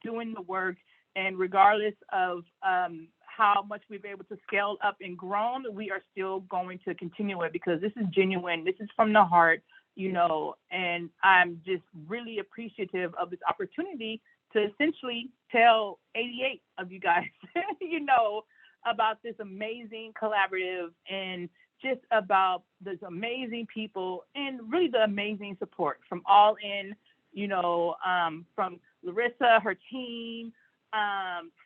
Speaker 7: doing the work. And regardless of how much we've been able to scale up and grown, we are still going to continue it, because this is genuine. This is from the heart, and I'm just really appreciative of this opportunity to essentially tell 88 of you guys, about this amazing collaborative, and just about this amazing people, and really the amazing support from All In, from Larissa, her team,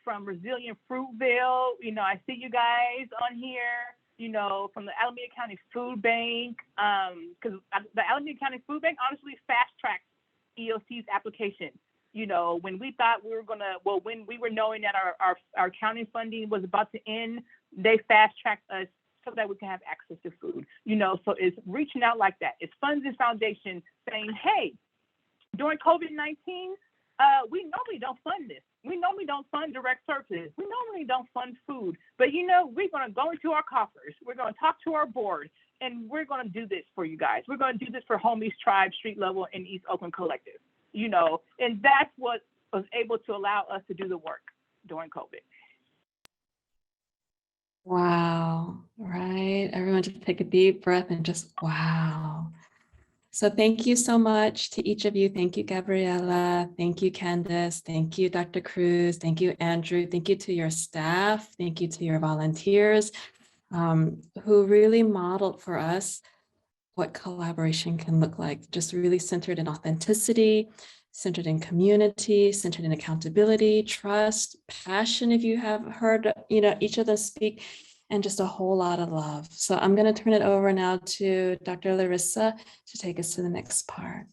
Speaker 7: from Resilient Fruitvale. I see you guys on here, from the Alameda County Food Bank, because the Alameda County Food Bank honestly fast-tracked EOC's application. When we thought when we were knowing that our county funding was about to end, they fast-tracked us so that we can have access to food. So it's reaching out like that. It's Funds and Foundation saying, hey, during COVID-19, we normally don't fund this. We normally don't fund direct services. We normally don't fund food. But you know, we're going to go into our coffers. We're going to talk to our board, and we're going to do this for you guys. We're going to do this for Homies Tribe, Street Level, and East Oakland Collective. You know, and that's what was able to allow us to do the work during COVID.
Speaker 2: Wow, right? Everyone just take a deep breath and just wow. So thank you so much to each of you. Thank you, Gabriela. Thank you, Candace. Thank you, Dr. Cruz. Thank you, Andrew. Thank you to your staff. Thank you to your volunteers who really modeled for us what collaboration can look like, just really centered in authenticity, centered in community, centered in accountability, trust, passion, if you have heard, each of them speak, and just a whole lot of love. So I'm going to turn it over now to Dr. Arista to take us to the next part.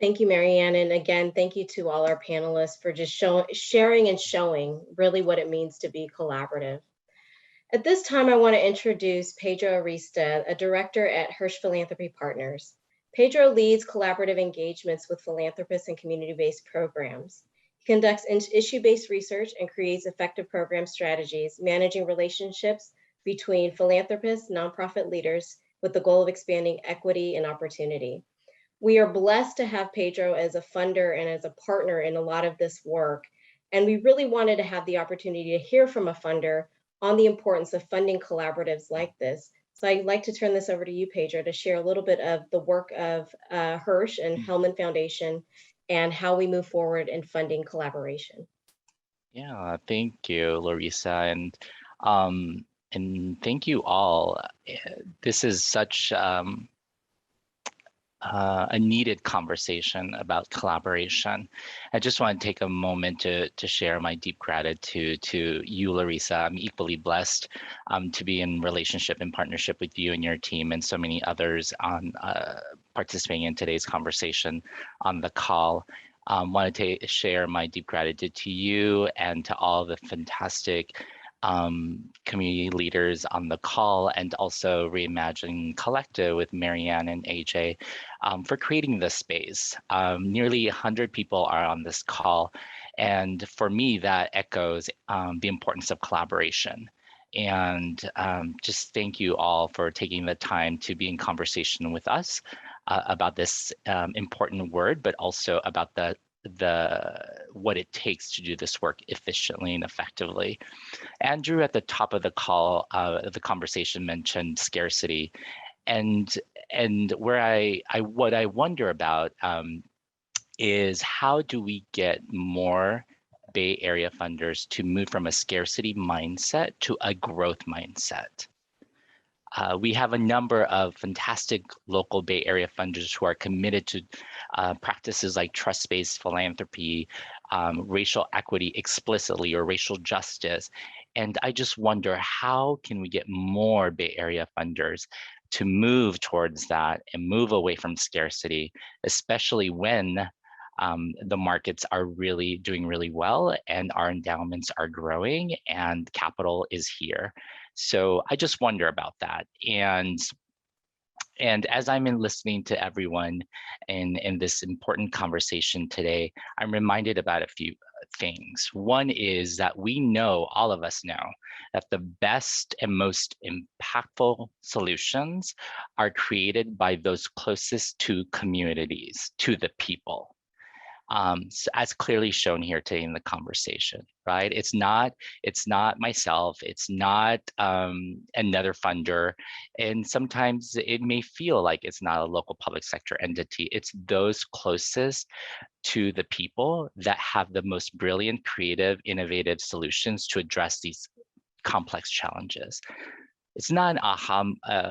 Speaker 1: Thank you, Marianne. And again, thank you to all our panelists for just sharing and showing really what it means to be collaborative. At this time, I want to introduce Pedro Arista, a director at Hirsch Philanthropy Partners. Pedro leads collaborative engagements with philanthropists and community-based programs. He conducts issue-based research and creates effective program strategies, managing relationships between philanthropists, nonprofit leaders, with the goal of expanding equity and opportunity. We are blessed to have Pedro as a funder and as a partner in a lot of this work. And we really wanted to have the opportunity to hear from a funder on the importance of funding collaboratives like this. So I'd like to turn this over to you, Pedro, to share a little bit of the work of Hirsch and Hellman Foundation and how we move forward in funding collaboration.
Speaker 8: Yeah, thank you, Larissa, and thank you all. This is such a needed conversation about collaboration. I just want to take a moment to share my deep gratitude to you, Larissa. I'm equally blessed to be in relationship and partnership with you and your team and so many others on participating in today's conversation on the call. Wanted to share my deep gratitude to you and to all the fantastic community leaders on the call, and also Reimagine Collective with Marianne and AJ for creating this space. Nearly 100 people are on this call, and for me that echoes the importance of collaboration. And just thank you all for taking the time to be in conversation with us about this important word, but also about what it takes to do this work efficiently and effectively. Andrew at the top of the call, the conversation mentioned scarcity, and what I wonder about is how do we get more Bay Area funders to move from a scarcity mindset to a growth mindset? We have a number of fantastic local Bay Area funders who are committed to practices like trust-based philanthropy, racial equity explicitly, or racial justice. And I just wonder, how can we get more Bay Area funders to move towards that and move away from scarcity, especially when the markets are really doing really well and our endowments are growing and capital is here. So I just wonder about that. And as I'm listening to everyone in this important conversation today, I'm reminded about a few things. One is that we know, all of us know, that the best and most impactful solutions are created by those closest to communities, to the people. So as clearly shown here today in the conversation, right? It's not myself, it's not another funder, and sometimes it may feel like it's not a local public sector entity. It's those closest to the people that have the most brilliant, creative, innovative solutions to address these complex challenges. It's not an aha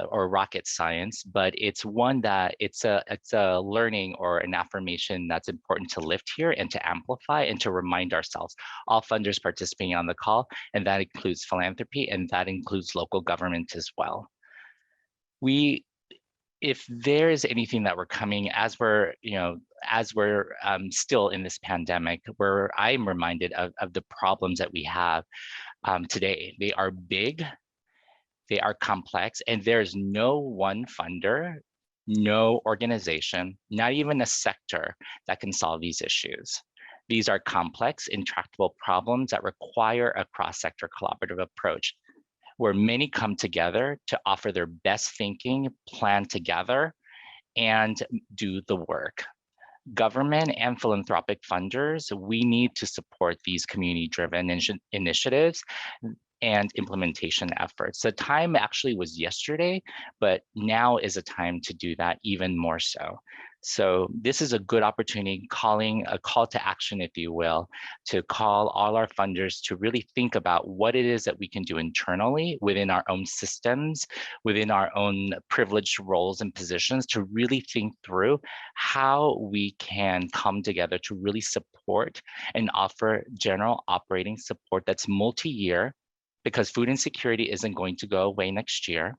Speaker 8: or rocket science, but it's one that it's a learning or an affirmation that's important to lift here and to amplify and to remind ourselves, all funders participating on the call, and that includes philanthropy and that includes local government as well. If there is anything that we're coming as we're still in this pandemic, where I'm reminded of the problems that we have today. They are big. They are complex, and there's no one funder, no organization, not even a sector that can solve these issues, These are complex, intractable problems that require a cross-sector collaborative approach, where many come together to offer their best thinking, plan together, and do the work. Government and philanthropic funders, we need to support these community-driven initiatives and implementation efforts. The time actually was yesterday, but now is a time to do that even more so. So this is a good opportunity, calling a call to action, if you will, to call all our funders to really think about what it is that we can do internally within our own systems, within our own privileged roles and positions, to really think through how we can come together to really support and offer general operating support that's multi-year, because food insecurity isn't going to go away next year,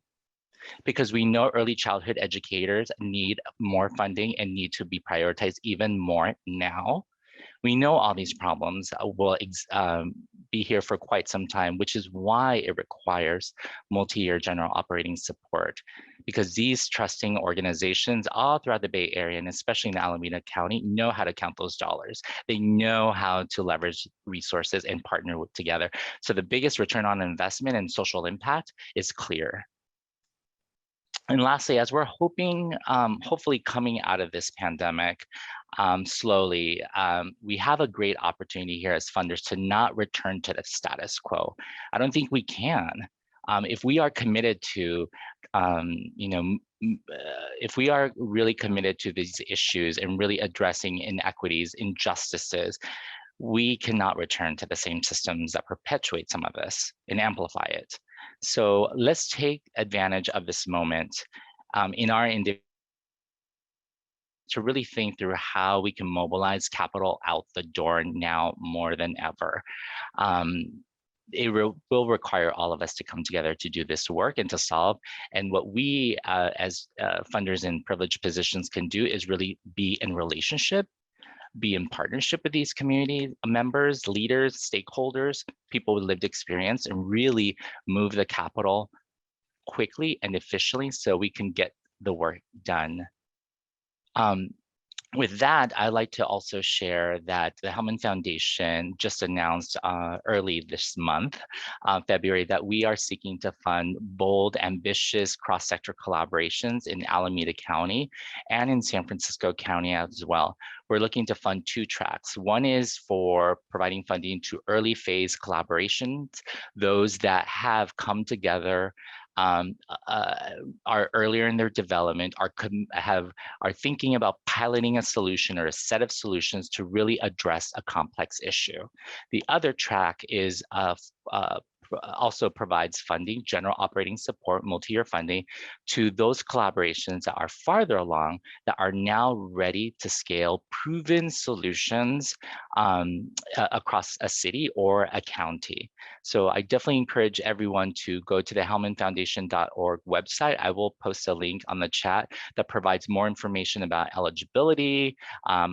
Speaker 8: because we know early childhood educators need more funding and need to be prioritized even more now. We know all these problems will be here for quite some time, which is why it requires multi-year general operating support, because these trusting organizations all throughout the Bay Area, and especially in Alameda County, know how to count those dollars. They know how to leverage resources and partner together. So the biggest return on investment and social impact is clear. And lastly, as we're hoping, hopefully coming out of this pandemic slowly, we have a great opportunity here as funders to not return to the status quo. I don't think we can. If we are committed to, if we are really committed to these issues and really addressing inequities, injustices, we cannot return to the same systems that perpetuate some of this and amplify it. So let's take advantage of this moment in our to really think through how we can mobilize capital out the door now more than ever. It will require all of us to come together to do this work and to solve. And what we as funders in privileged positions can do is really be in relationship, be in partnership with these community members, leaders, stakeholders, people with lived experience, and really move the capital quickly and efficiently so we can get the work done. With that, I'd like to also share that the Hellman Foundation just announced early this month, February, that we are seeking to fund bold, ambitious cross-sector collaborations in Alameda County and in San Francisco County as well. We're looking to fund two tracks. One is for providing funding to early phase collaborations, those that have come together, are earlier in their development, are thinking about piloting a solution or a set of solutions to really address a complex issue. The other track is also provides funding, general operating support, multi-year funding to those collaborations that are farther along, that are now ready to scale proven solutions across a city or a county. So I definitely encourage everyone to go to the hellmanfoundation.org website. I will post a link on the chat that provides more information about eligibility,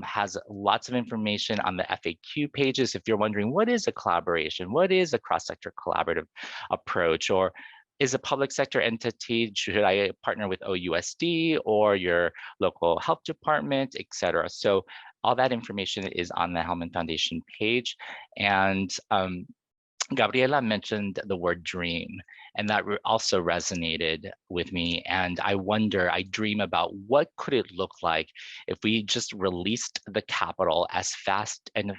Speaker 8: has lots of information on the FAQ pages. If you're wondering, what is a collaboration? What is a cross-sector collaborative approach? Or is a public sector entity, should I partner with OUSD or your local health department, et cetera? So all that information is on the Hellman Foundation page. And Gabriela mentioned the word dream, and that also resonated with me. And I wonder, I dream about what could it look like if we just released the capital as fast and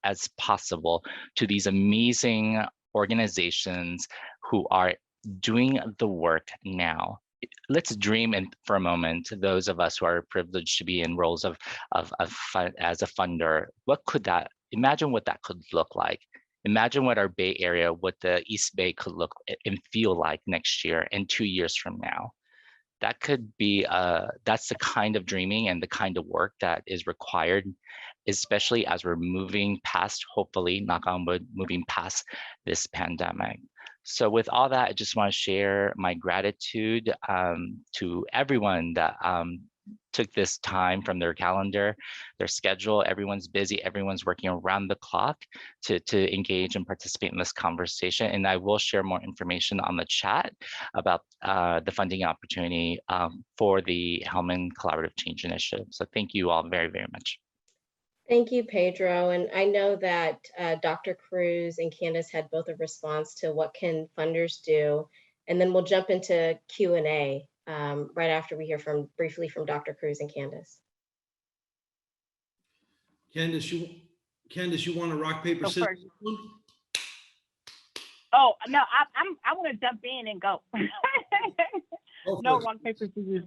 Speaker 8: as possible to these amazing organizations who are doing the work now. Let's dream for a moment, those of us who are privileged to be in roles as a funder. What could that, imagine what that could look like. Imagine what our Bay Area, what the East Bay could look and feel like next year and 2 years from now. That could be, that's the kind of dreaming and the kind of work that is required, especially as we're moving past, hopefully, knock on wood, moving past this pandemic. So with all that, I just want to share my gratitude to everyone that took this time from their calendar, their schedule. Everyone's busy, everyone's working around the clock to engage and participate in this conversation. And I will share more information on the chat about the funding opportunity for the Hellman Collaborative Change Initiative. So thank you all very, very much.
Speaker 1: Thank you, Pedro. And I know that Dr. Cruz and Candace had both a response to what can funders do. And then we'll jump into Q&A right after we hear briefly from Dr. Cruz and Candace.
Speaker 5: Candace, you want to rock, paper, scissors?
Speaker 7: Oh, no, I want to jump in and go. No rock, paper, scissors.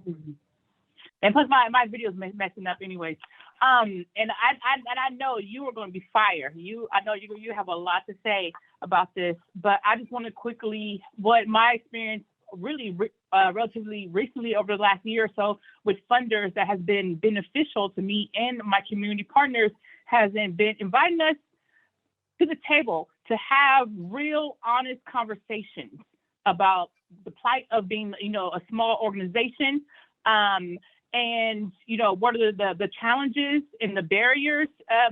Speaker 7: And plus my video's messing up anyway. And I know you are going to be fire. I know you have a lot to say about this, but I just want to quickly, what my experience really relatively recently over the last year or so with funders that has been beneficial to me and my community partners has been inviting us to the table to have real, honest conversations about the plight of being, a small organization. And what are the challenges and the barriers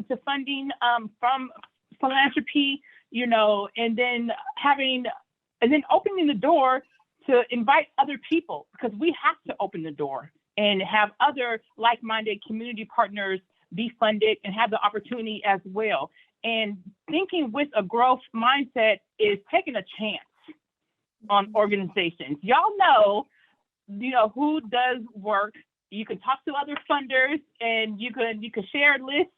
Speaker 7: to funding from philanthropy, and then opening the door to invite other people, because we have to open the door and have other like-minded community partners be funded and have the opportunity as well. And thinking with a growth mindset is taking a chance on organizations. Y'all know, who does work. You can talk to other funders and you can share lists,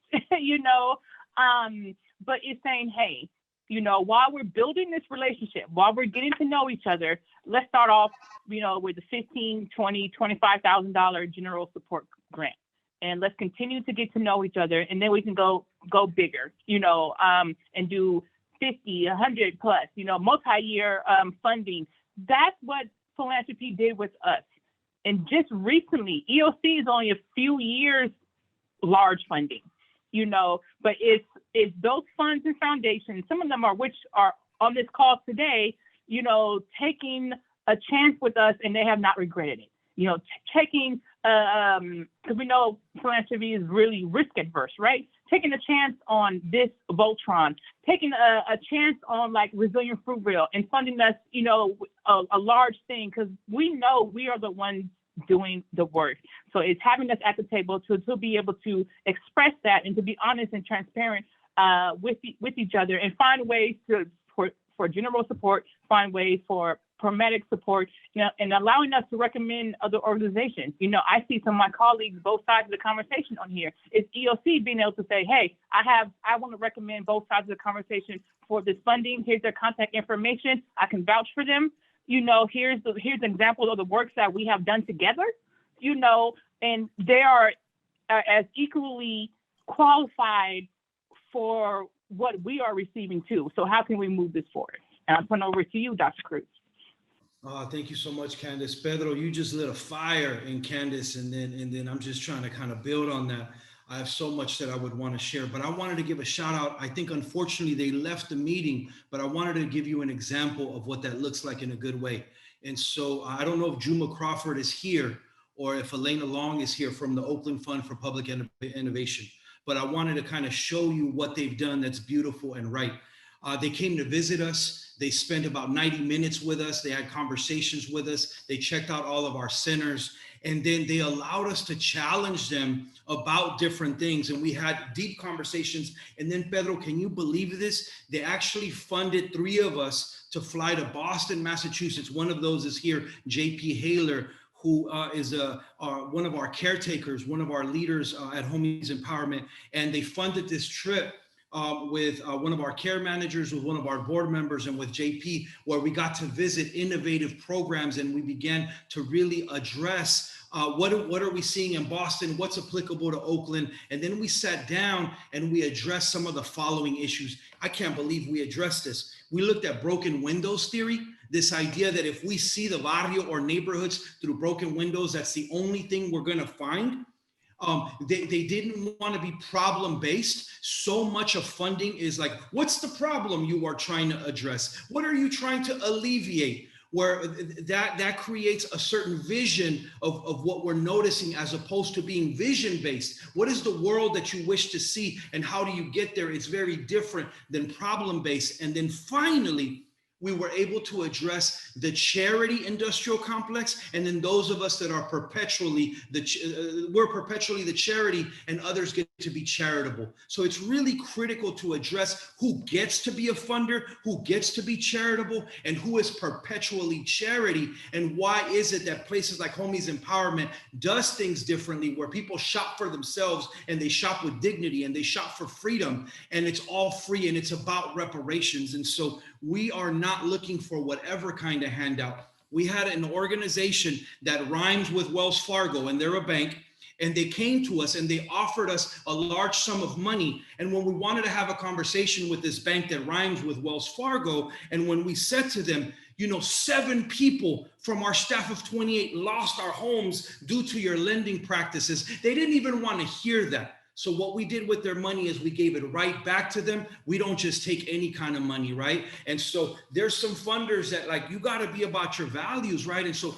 Speaker 7: but it's saying, hey, while we're building this relationship, while we're getting to know each other, let's start off, with the $15,000, $20,000, $25,000 general support grant. And let's continue to get to know each other. And then we can go bigger, and do 50, 100 plus, multi-year funding. That's what philanthropy did with us. And just recently, EOC is only a few years large funding, but it's those funds and foundations, some of them which are on this call today, taking a chance with us and they have not regretted it. Taking, because we know philanthropy is really risk adverse, right? Taking a chance on this Voltron, taking a chance on like Resilient Fruitville and funding us, a large thing, because we know we are the ones doing the work. So it's having us at the table to be able to express that and to be honest and transparent with each other and find ways for general support, find ways for pragmatic support, and allowing us to recommend other organizations. I see some of my colleagues, both sides of the conversation on here. It's EOC being able to say, hey, I want to recommend both sides of the conversation for this funding. Here's their contact information. I can vouch for them. Here's an example of the works that we have done together, and they are as equally qualified for what we are receiving too. So how can we move this forward? And I'll turn over to you, Dr. Cruz.
Speaker 5: Thank you so much, Candace. Pedro, you just lit a fire in Candace, and then I'm just trying to kind of build on that. I have so much that I would want to share, but I wanted to give a shout out. I think unfortunately they left the meeting, but I wanted to give you an example of what that looks like in a good way. And so I don't know if Juma Crawford is here or if Elena Long is here from the Oakland Fund for Public Innovation, but I wanted to kind of show you what they've done that's beautiful and right. They came to visit us. They spent about 90 minutes with us. They had conversations with us. They checked out all of our centers. And then they allowed us to challenge them about different things. And we had deep conversations. And then, Pedro, can you believe this? They actually funded 3 of us to fly to Boston, Massachusetts. One of those is here, JP Haler, who is one of our caretakers, one of our leaders at Homies Empowerment. And they funded this trip with one of our care managers, with one of our board members, and with JP, where we got to visit innovative programs and we began to really address what are we seeing in Boston, what's applicable to Oakland. And then we sat down and we addressed some of the following issues. I can't believe we addressed this. We looked at broken windows theory, this idea that if we see the barrio or neighborhoods through broken windows, that's the only thing we're gonna find. They didn't want to be problem-based. So much of funding is like, what's the problem you are trying to address? What are you trying to alleviate? Where that creates a certain vision of what we're noticing, as opposed to being vision-based. What is the world that you wish to see and how do you get there? It's very different than problem-based. And then finally, we were able to address the charity industrial complex, and then those of us that are perpetually we're perpetually the charity, and others get to be charitable. So it's really critical to address who gets to be a funder, who gets to be charitable, and who is perpetually charity. And why is it that places like Homies Empowerment does things differently, where people shop for themselves and they shop with dignity and they shop for freedom, and it's all free and it's about reparations. And so we are not looking for whatever kind of handout. We had an organization that rhymes with Wells Fargo, and they're a bank, and they came to us and they offered us a large sum of money. And when we wanted to have a conversation with this bank that rhymes with Wells Fargo, and when we said to them, 7 people from our staff of 28 lost our homes due to your lending practices, they didn't even want to hear that. So what we did with their money is we gave it right back to them. We don't just take any kind of money, right? And so there's some funders that, like, you got to be about your values, right? And so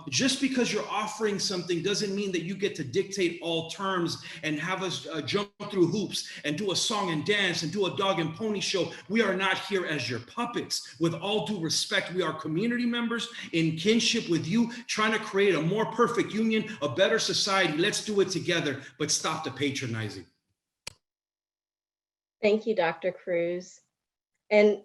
Speaker 5: just because you're offering something doesn't mean that you get to dictate all terms and have us jump through hoops and do a song and dance and do a dog and pony show. We are not here as your puppets. With all due respect, we are community members in kinship with you, trying to create a more perfect union, a better society. Let's do it together, but stop the patronizing.
Speaker 1: Thank you, Dr. Cruz. And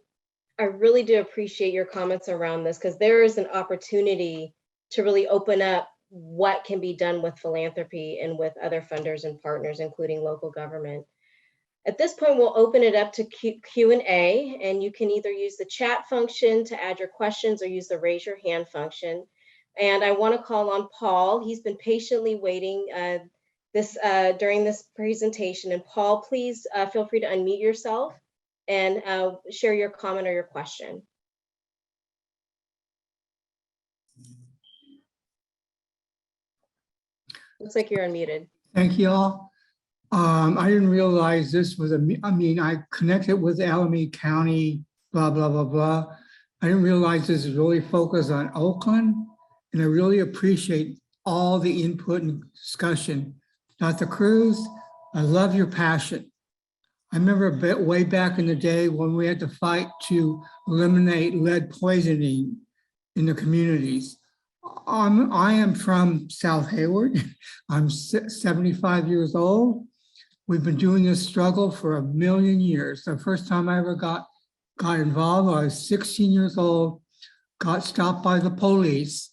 Speaker 1: I really do appreciate your comments around this, because there is an opportunity to really open up what can be done with philanthropy and with other funders and partners, including local government. At this point, we'll open it up to Q&A, and you can either use the chat function to add your questions or use the raise your hand function. And I want to call on Paul. He's been patiently waiting during this presentation. And Paul, please feel free to unmute yourself and share your comment or your question. Looks like you're unmuted.
Speaker 9: Thank you all. I didn't realize this was I connected with Alameda County, blah, blah, blah, blah. I didn't realize this is really focused on Oakland, and I really appreciate all the input and discussion. Dr. Cruz, I love your passion. I remember way back in the day when we had to fight to eliminate lead poisoning in the communities. I am from South Hayward. I'm 75 years old. We've been doing this struggle for 1 million years. The first time I ever got involved, I was 16 years old, got stopped by the police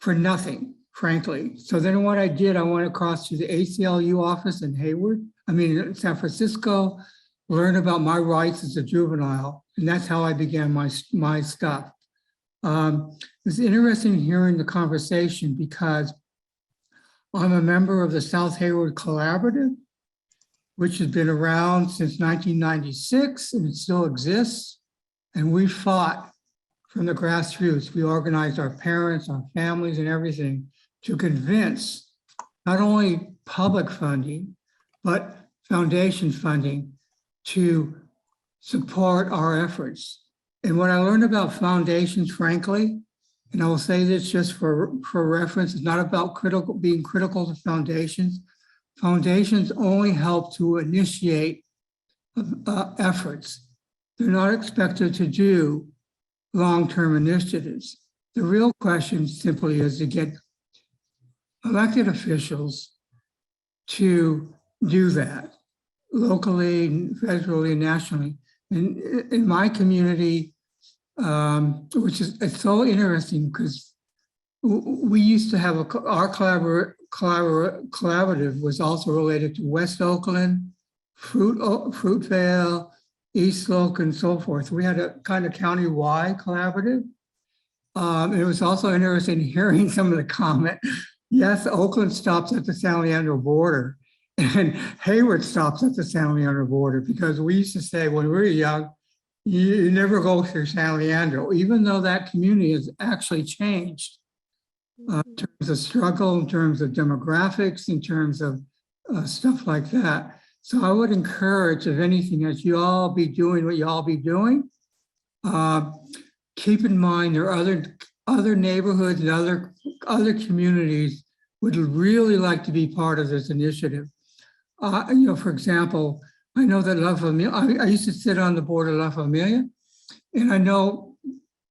Speaker 9: for nothing, frankly. So then what I did, I went across to the ACLU office in San Francisco, learned about my rights as a juvenile. And that's how I began my stuff. It's interesting hearing the conversation, because I'm a member of the South Hayward Collaborative, which has been around since 1996, and it still exists. And we fought from the grassroots. We organized our parents, our families, and everything to convince not only public funding, but foundation funding to support our efforts. And what I learned about foundations, frankly, and I will say this just for reference, it's not about being critical to foundations. Foundations only help to initiate efforts. They're not expected to do long-term initiatives. The real question simply is to get elected officials to do that locally, federally, and nationally. And in my community, it's so interesting, because we used to have our collaborative was also related to West Oakland, Fruitvale, East Sloke, and so forth. We had a kind of county-wide collaborative. It was also interesting hearing some of the comment. Yes, Oakland stops at the San Leandro border, and Hayward stops at the San Leandro border, because we used to say when we were young, you never go through San Leandro, even though that community has actually changed in terms of struggle, in terms of demographics, in terms of stuff like that. So I would encourage, if anything, as you all be doing what you all be doing, keep in mind there are other neighborhoods and other communities would really like to be part of this initiative. For example, I know that La Familia, I used to sit on the board of La Familia, and I know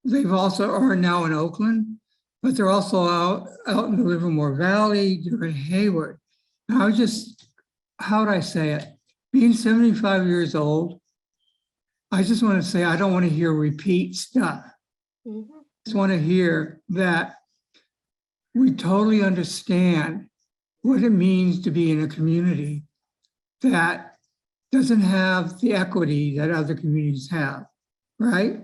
Speaker 9: they've also are now in Oakland, but they're also out in the Livermore Valley, they're in Hayward. And I was just, how would I say it? Being 75 years old, I just want to say, I don't want to hear repeat stuff. I just want to hear that we totally understand what it means to be in a community that doesn't have the equity that other communities have, right?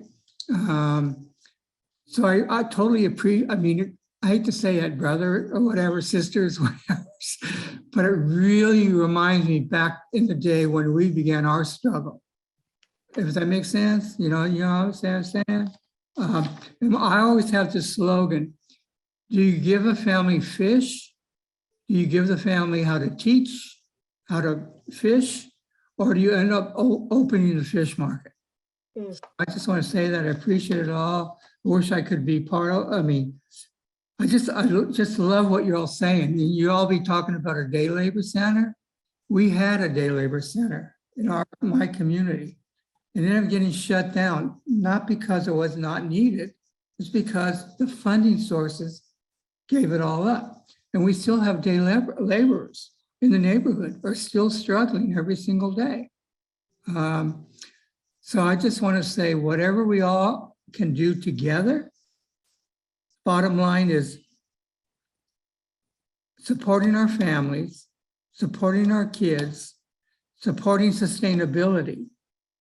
Speaker 9: So I totally appreciate, I mean, I hate to say it, brother or whatever, sisters, whatever, but it really reminds me back in the day when we began our struggle. Does that make sense? You know what I'm saying? And I always have this slogan: do you give a family fish? Do you give the family how to teach, how to fish, or do you end up opening the fish market? I just want to say that I appreciate it all. I wish I could be part of, I mean, I just love what you're all saying. You all be talking about a day labor center. We had a day labor center in my community. It ended up getting shut down, not because it was not needed, it's because the funding sources gave it all up. And we still have day laborers in the neighborhood are still struggling every single day. So I just want to say, whatever we all can do together, bottom line is supporting our families, supporting our kids, supporting sustainability,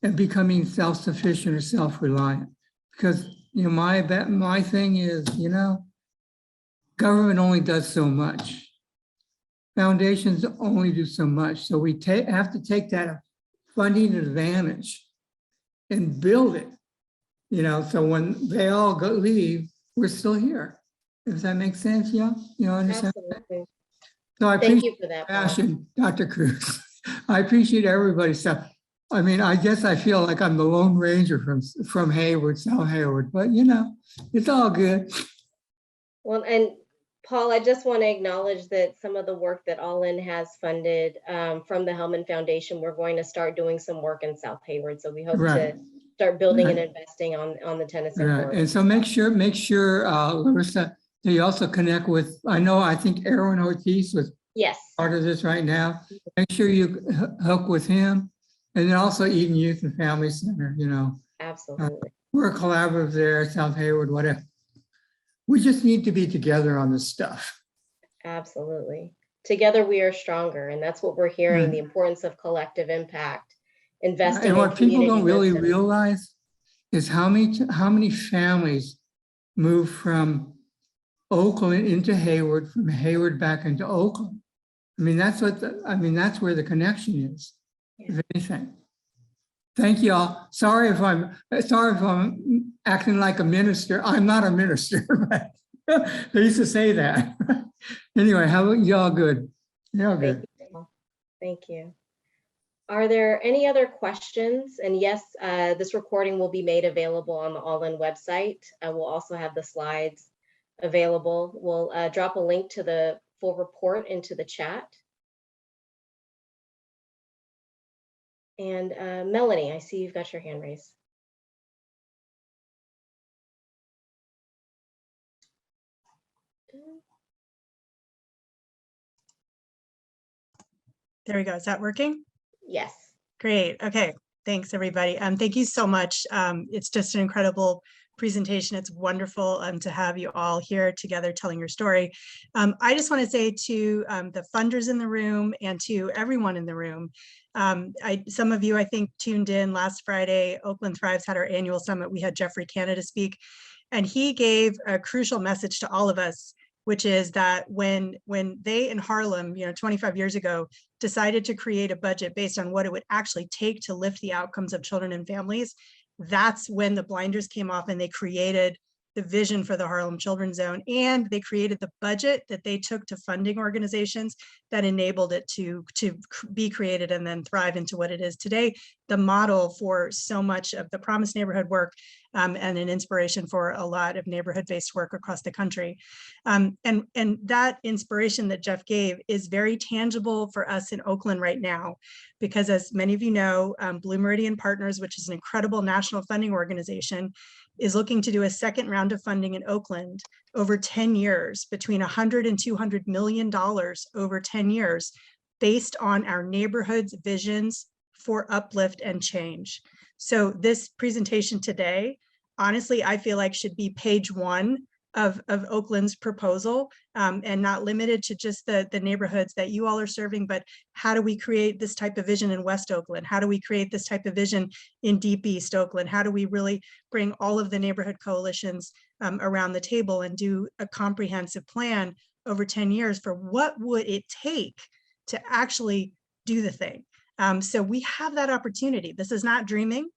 Speaker 9: and becoming self-sufficient or self-reliant. Because, you know, my thing is, you know, government only does so much. Foundations only do so much. So we have to take that funding advantage and build it, you know, so when they all leave, we're still here. Does that make sense? Yeah, you know, understand?
Speaker 1: Absolutely.
Speaker 9: So I
Speaker 1: Thank
Speaker 9: appreciate
Speaker 1: you for that, Paul.
Speaker 9: passion, Dr. Cruz. I appreciate everybody's stuff. I mean, I guess I feel like I'm the Lone Ranger from Hayward, South Hayward, but you know, it's all good.
Speaker 1: Well, and Paul, I just want to acknowledge that some of the work that All In has funded from the Hellman Foundation, we're going to start doing some work in South Hayward. So we hope to start building and investing on the Tennyson corridor.
Speaker 9: And so make sure, Larissa, that you also connect with, I think Aaron Ortiz was part of this right now. Make sure you hook with him. And then also Eden Youth and Family Center, you know.
Speaker 1: Absolutely.
Speaker 9: We're collaborative there, South Hayward, whatever. We just need to be together on this stuff.
Speaker 1: Absolutely. Together we are stronger. And that's what we're hearing, the importance of collective impact, investing
Speaker 9: and what
Speaker 1: in
Speaker 9: people don't really
Speaker 1: wisdom.
Speaker 9: realize is how many families move from Oakland into Hayward, from Hayward back into Oakland. I mean, that's that's where the connection is, if anything. Thank you all. Sorry if I'm acting like a minister. I'm not a minister, but they used to say that. Anyway, how about y'all good? Y'all good.
Speaker 1: Thank you. Are there any other questions? And yes, this recording will be made available on the All In website. We'll also have the slides available. We'll drop a link to the full report into the chat. And Melanie, I see you've got your hand raised.
Speaker 10: There we go. Is that working?
Speaker 1: Yes.
Speaker 10: Great. Okay. Thanks, everybody. Thank you so much. It's just an incredible presentation. It's wonderful to have you all here together telling your story. I just want to say to the funders in the room and to everyone in the room, some of you, I think, tuned in last Friday. Oakland Thrives had our annual summit. We had Jeffrey Canada speak, and he gave a crucial message to all of us, which is that when they in Harlem, 25 years ago, decided to create a budget based on what it would actually take to lift the outcomes of children and families, that's when the blinders came off and they created the vision for the Harlem Children's Zone, and they created the budget that they took to funding organizations that enabled it to be created and then thrive into what it is today. the model for so much of the Promise neighborhood work, and an inspiration for a lot of neighborhood-based work across the country. And that inspiration that Jeff gave is very tangible for us in Oakland right now, because as many of you know, Blue Meridian Partners, which is an incredible national funding organization, is looking to do a second round of funding in Oakland over 10 years, between $100 and $200 million over 10 years, based on our neighborhoods' visions for uplift and change. So this presentation today, honestly, I feel like should be page 1 of Oakland's proposal, and not limited to just the neighborhoods that you all are serving, but how do we create this type of vision in West Oakland? How do we create this type of vision in Deep East Oakland? How do we really bring all of the neighborhood coalitions around the table and do a comprehensive plan over 10 years for what would it take to actually do the thing? So we have that opportunity. This is not dreaming.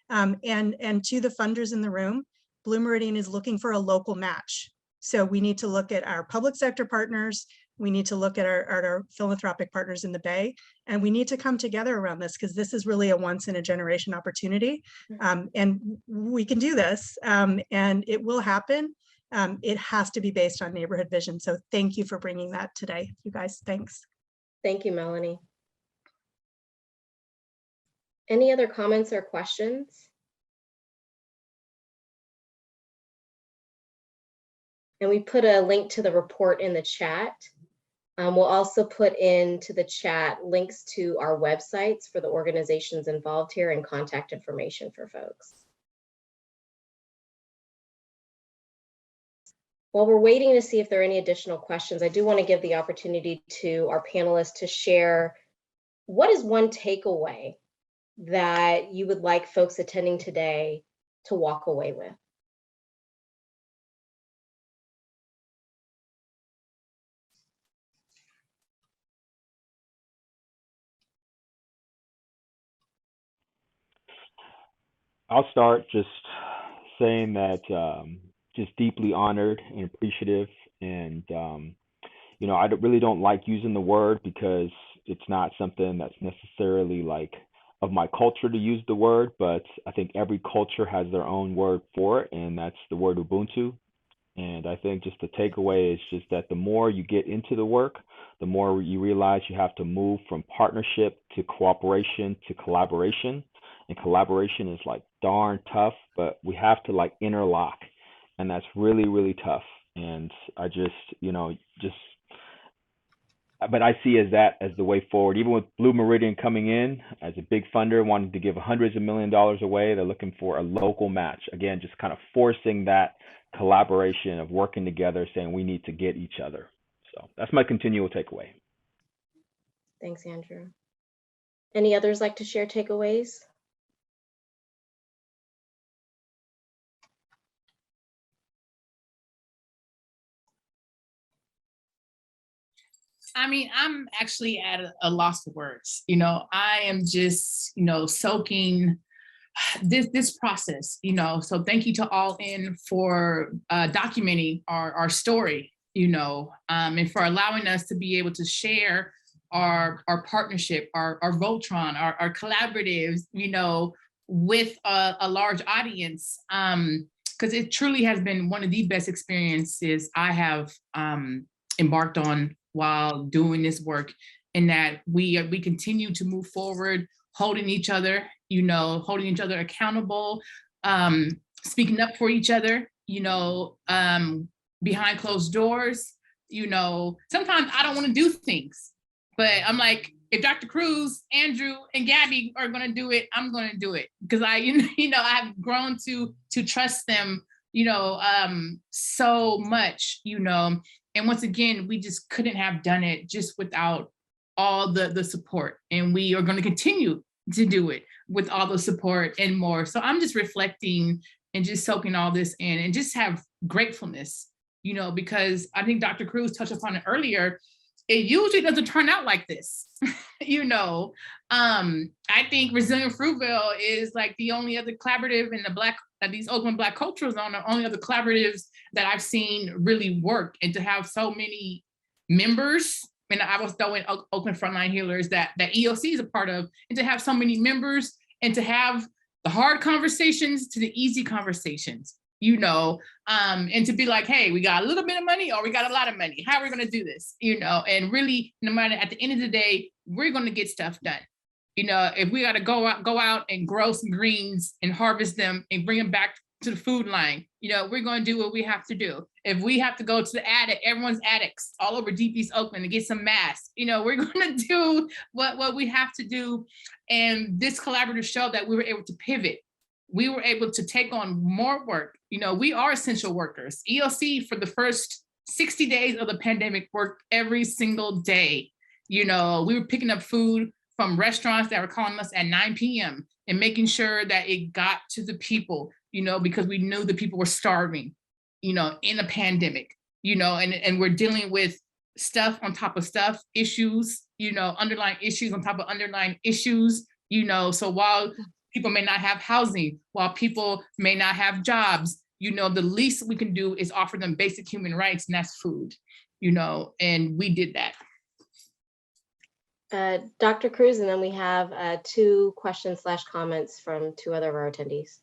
Speaker 10: And to the funders in the room, Blue Meridian is looking for a local match. So we need to look at our public sector partners. We need to look at our philanthropic partners in the Bay, and we need to come together around this, because this is really a once in a generation opportunity. And we can do this, and it will happen. It has to be based on neighborhood vision. So thank you for bringing that today, you guys. Thanks.
Speaker 1: Thank you, Melanie. Any other comments or questions? And we put a link to the report in the chat. We'll also put into the chat links to our websites for the organizations involved here and contact information for folks. While we're waiting to see if there are any additional questions, I do want to give the opportunity to our panelists to share what is one takeaway that you would like folks attending today to walk away with.
Speaker 6: I'll start just saying that just deeply honored and appreciative, and you know, I really don't like using the word because it's not something that's necessarily like of my culture to use the word, but I think every culture has their own word for it, and that's the word Ubuntu. And I think just the takeaway is just that the more you get into the work, the more you realize you have to move from partnership to cooperation to collaboration. And collaboration is like darn tough, but we have to like interlock, and that's really, really tough. And I just, you know, but I see as the way forward. Even with Blue Meridian coming in as a big funder, wanting to give hundreds of $millions away, they're looking for a local match. Again, just kind of forcing that collaboration of working together, saying we need to get each other. So that's my continual takeaway.
Speaker 1: Thanks, Andrew. Any others like to share takeaways?
Speaker 3: I mean, I'm actually at a loss for words. You know, I am just, you know, soaking this process, you know. So thank you to All In for documenting our story, you know, and for allowing us to be able to share our partnership, our Voltron, our collaboratives, you know, with a large audience, because it truly has been one of the best experiences I have embarked on while doing this work, in that we continue to move forward, holding each other, you know, holding each other accountable, speaking up for each other, you know, behind closed doors. You know, sometimes I don't want to do things, but I'm like, if Dr. Cruz, Andrew, and Gabby are going to do it, I'm going to do it, because I've grown to trust them, you know, so much, you know. And once again, we just couldn't have done it just without all the support. And we are going to continue to do it with all the support and more. So I'm just reflecting and just soaking all this in, and just have gratefulness, you know, because I think Dr. Cruz touched upon it earlier. It usually doesn't turn out like this, you know. I think Resilient Fruitville is like the only other collaborative in these Oakland Black Cultural Zone, are only other collaboratives that I've seen really work, and to have so many members, and I was throwing Oakland Frontline Healers that EOC is a part of, and to have so many members and to have the hard conversations to the easy conversations, and to be like, hey, we got a little bit of money or we got a lot of money. How are we going to do this? And really, no matter, at the end of the day, we're going to get stuff done. If we got to go out and grow some greens and harvest them and bring them back to the food line, we're going to do what we have to do. If we have to go to the attic, everyone's attics all over Deep East Oakland, and get some masks, we're going to do what we have to do. And this collaborative showed that we were able to pivot. We were able to take on more work. We are essential workers. ELC for the first 60 days of the pandemic worked every single day. We were picking up food from restaurants that were calling us at 9 p.m. and making sure that it got to the people, because we knew the people were starving, in a pandemic, and we're dealing with stuff on top of stuff, issues, underlying issues on top of underlying issues, so while people may not have housing, while people may not have jobs, the least we can do is offer them basic human rights, and that's food, and we did that.
Speaker 1: Dr. Cruz, and then we have 2 questions/comments from 2 other of our attendees.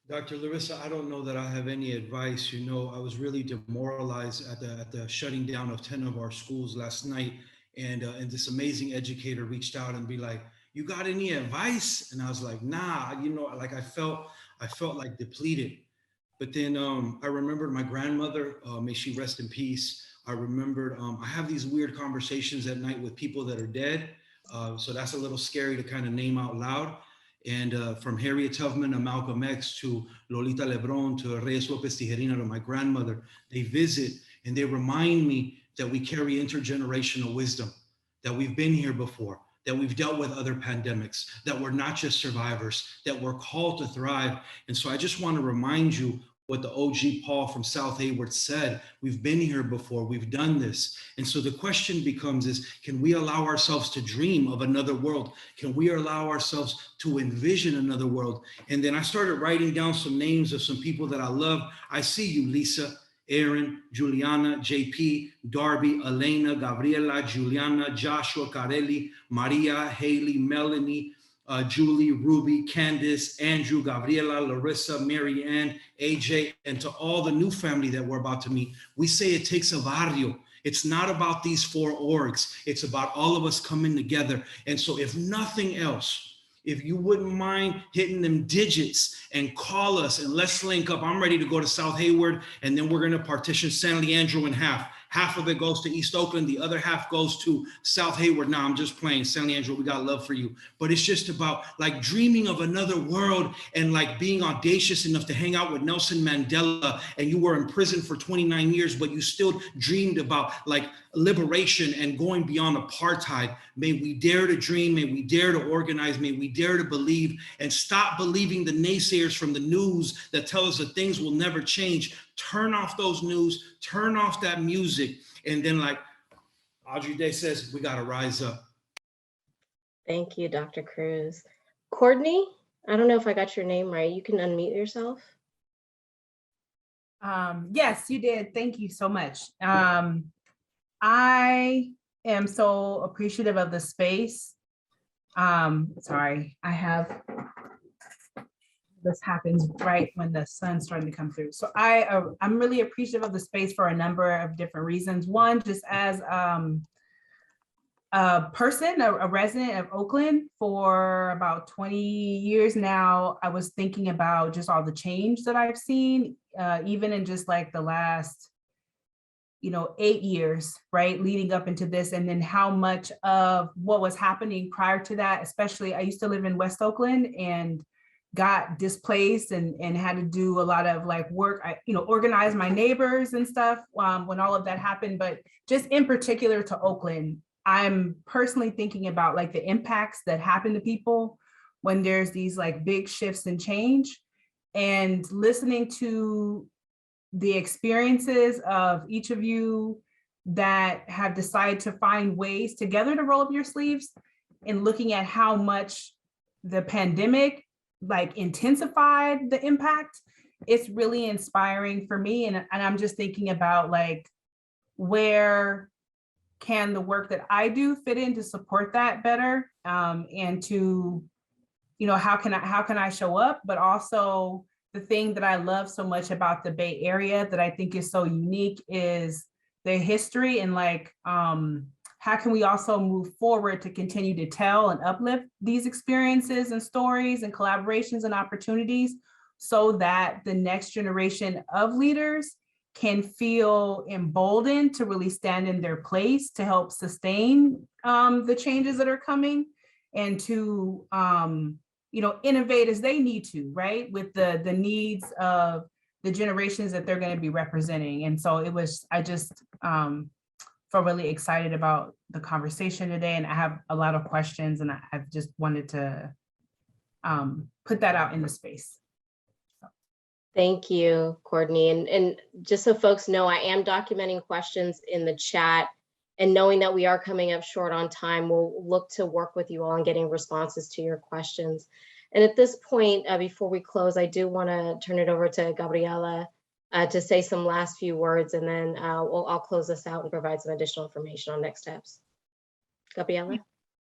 Speaker 5: Dr. Larissa, I don't know that I have any advice. I was really demoralized at the shutting down of 10 of our schools last night. And this amazing educator reached out and be like, you got any advice? And I was like, nah, like I felt like depleted. But then I remembered my grandmother, may she rest in peace. I remembered, I have these weird conversations at night with people that are dead. So that's a little scary to kind of name out loud. And from Harriet Tubman to Malcolm X to Lolita Lebron to Reyes Lopez Tijerina to my grandmother, they visit and they remind me that we carry intergenerational wisdom, that we've been here before, that we've dealt with other pandemics, that we're not just survivors, that we're called to thrive. And so I just want to remind you what the OG Paul from South Hayward said. We've been here before, we've done this. And so the question becomes can we allow ourselves to dream of another world? Can we allow ourselves to envision another world? And then I started writing down some names of some people that I love. I see you, Lisa, Aaron, Juliana, JP, Darby, Elena, Gabriela, Juliana, Joshua, Carelli, Maria, Haley, Melanie, Julie, Ruby, Candice, Andrew, Gabriela, Larissa, Mary Ann, AJ, and to all the new family that we're about to meet. We say it takes a barrio. It's not about these 4 orgs. It's about all of us coming together. And so if nothing else, if you wouldn't mind hitting them digits and call us and let's link up. I'm ready to go to South Hayward, and then we're going to partition San Leandro in half. Half of it goes to East Oakland. The other half goes to South Hayward. Now I'm just playing. San Leandro, we got love for you. But it's just about like dreaming of another world and like being audacious enough to hang out with Nelson Mandela, and you were in prison for 29 years, but you still dreamed about like liberation and going beyond apartheid. May we dare to dream. May we dare to organize. May we dare to believe and stop believing the naysayers from the news that tell us that things will never change. Turn off those news, turn off that music. And then like Audrey Day says, we got to rise up.
Speaker 1: Thank you, Dr. Cruz. Courtney, I don't know if I got your name right. You can unmute yourself.
Speaker 11: Yes, you did. Thank you so much. I am so appreciative of the space. Sorry, this happens right when the sun's starting to come through. So I'm really appreciative of the space for a number of different reasons. One, just as a person, a resident of Oakland for about 20 years now, I was thinking about just all the change that I've seen, even in just like the last 8 years, right, leading up into this, and then how much of what was happening prior to that, especially I used to live in West Oakland and got displaced and had to do a lot of like work, organize my neighbors and stuff when all of that happened. But just in particular to Oakland, I'm personally thinking about like the impacts that happen to people when there's these like big shifts and change, and listening to the experiences of each of you that have decided to find ways together to roll up your sleeves, and looking at how much the pandemic like intensified the impact. It's really inspiring for me. And I'm just thinking about like, where can the work that I do fit in to support that better, and to, how can I show up? But also the thing that I love so much about the Bay Area that I think is so unique is the history and like, how can we also move forward to continue to tell and uplift these experiences and stories and collaborations and opportunities so that the next generation of leaders can feel emboldened to really stand in their place to help sustain the changes that are coming and to innovate as they need to, right? With the needs of the generations that they're going to be representing. And so I just feel really excited about the conversation today. And I have a lot of questions and I've just wanted to put that out in the space.
Speaker 1: Thank you, Courtney. And just so folks know, I am documenting questions in the chat, and knowing that we are coming up short on time, we'll look to work with you all on getting responses to your questions. And at this point, before we close, I do want to turn it over to Gabriela to say some last few words, and then I'll close this out and provide some additional information on next steps. Gabriela?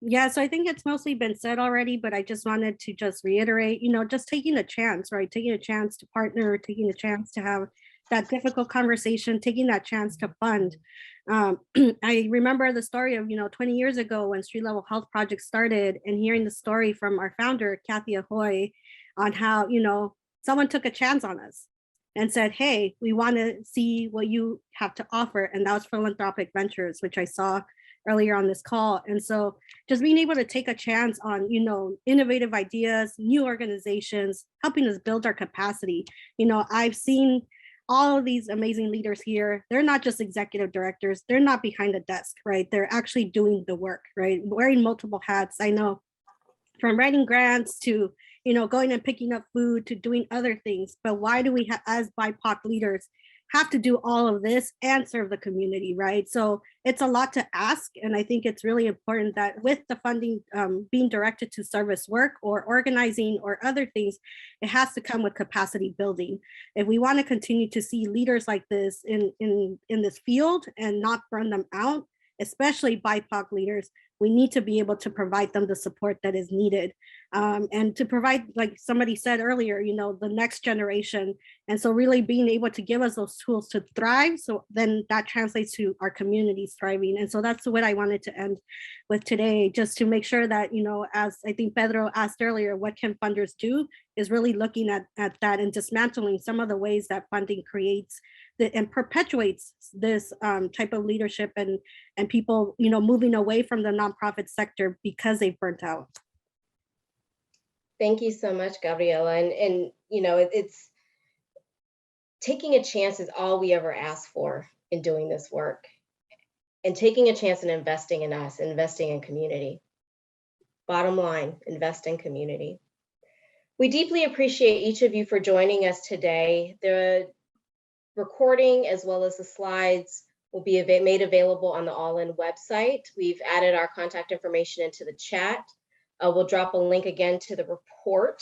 Speaker 4: Yeah, so I think it's mostly been said already, but I just wanted to just reiterate, just taking a chance, right? Taking a chance to partner, taking a chance to have that difficult conversation, taking that chance to fund. I remember the story of, 20 years ago when Street Level Health Project started, and hearing the story from our founder, Kathy Ahoy, on how, someone took a chance on us and said, hey, we want to see what you have to offer. And that was Philanthropic Ventures, which I saw earlier on this call. And so just being able to take a chance on, innovative ideas, new organizations, helping us build our capacity. I've seen all of these amazing leaders here. They're not just executive directors. They're not behind a desk, right? They're actually doing the work, right? Wearing multiple hats. I know from writing grants to, going and picking up food to doing other things. But why do we, as BIPOC leaders, have to do all of this and serve the community, right? So it's a lot to ask. And I think it's really important that with the funding being directed to service work or organizing or other things, it has to come with capacity building. If we want to continue to see leaders like this in this field and not burn them out, especially BIPOC leaders, we need to be able to provide them the support that is needed, and to provide, like somebody said earlier, the next generation. And so really being able to give us those tools to thrive, so then that translates to our communities thriving. And so that's what I wanted to end with today, just to make sure that, as I think Pedro asked earlier, what can funders do, is really looking at that and dismantling some of the ways that funding creates and perpetuates this type of leadership and people, moving away from the nonprofit sector because they've burnt out.
Speaker 1: Thank you so much, Gabriela. And it's taking a chance is all we ever ask for in doing this work, and taking a chance and investing in us, investing in community. Bottom line, invest in community. We deeply appreciate each of you for joining us today. The recording as well as the slides will be made available on the All In website. We've added our contact information into the chat. We'll drop a link again to the report.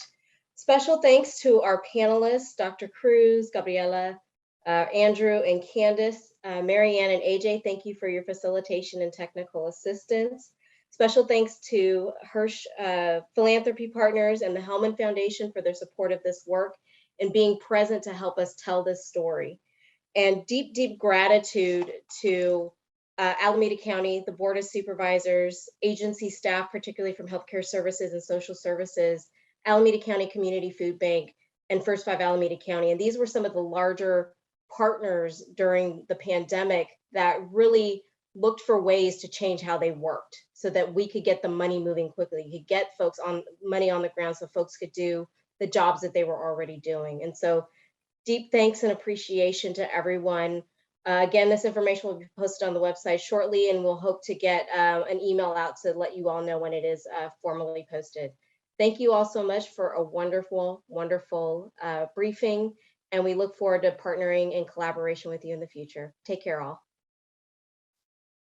Speaker 1: Special thanks to our panelists, Dr. Cruz, Gabriela, Andrew, and Candace. Marianne and AJ, thank you for your facilitation and technical assistance. Special thanks to Hirsch Philanthropy Partners and the Hellman Foundation for their support of this work and being present to help us tell this story. And deep, deep gratitude to Alameda County, the Board of Supervisors, agency staff, particularly from Healthcare Services and Social Services, Alameda County Community Food Bank, and First 5 Alameda County. And these were some of the larger partners during the pandemic that really looked for ways to change how they worked so that we could get the money moving quickly, could get folks on money on the ground so folks could do the jobs that they were already doing. And so deep thanks and appreciation to everyone. Again, this information will be posted on the website shortly, and we'll hope to get an email out to let you all know when it is formally posted. Thank you all so much for a wonderful, wonderful briefing, and we look forward to partnering in collaboration with you in the future. Take care all.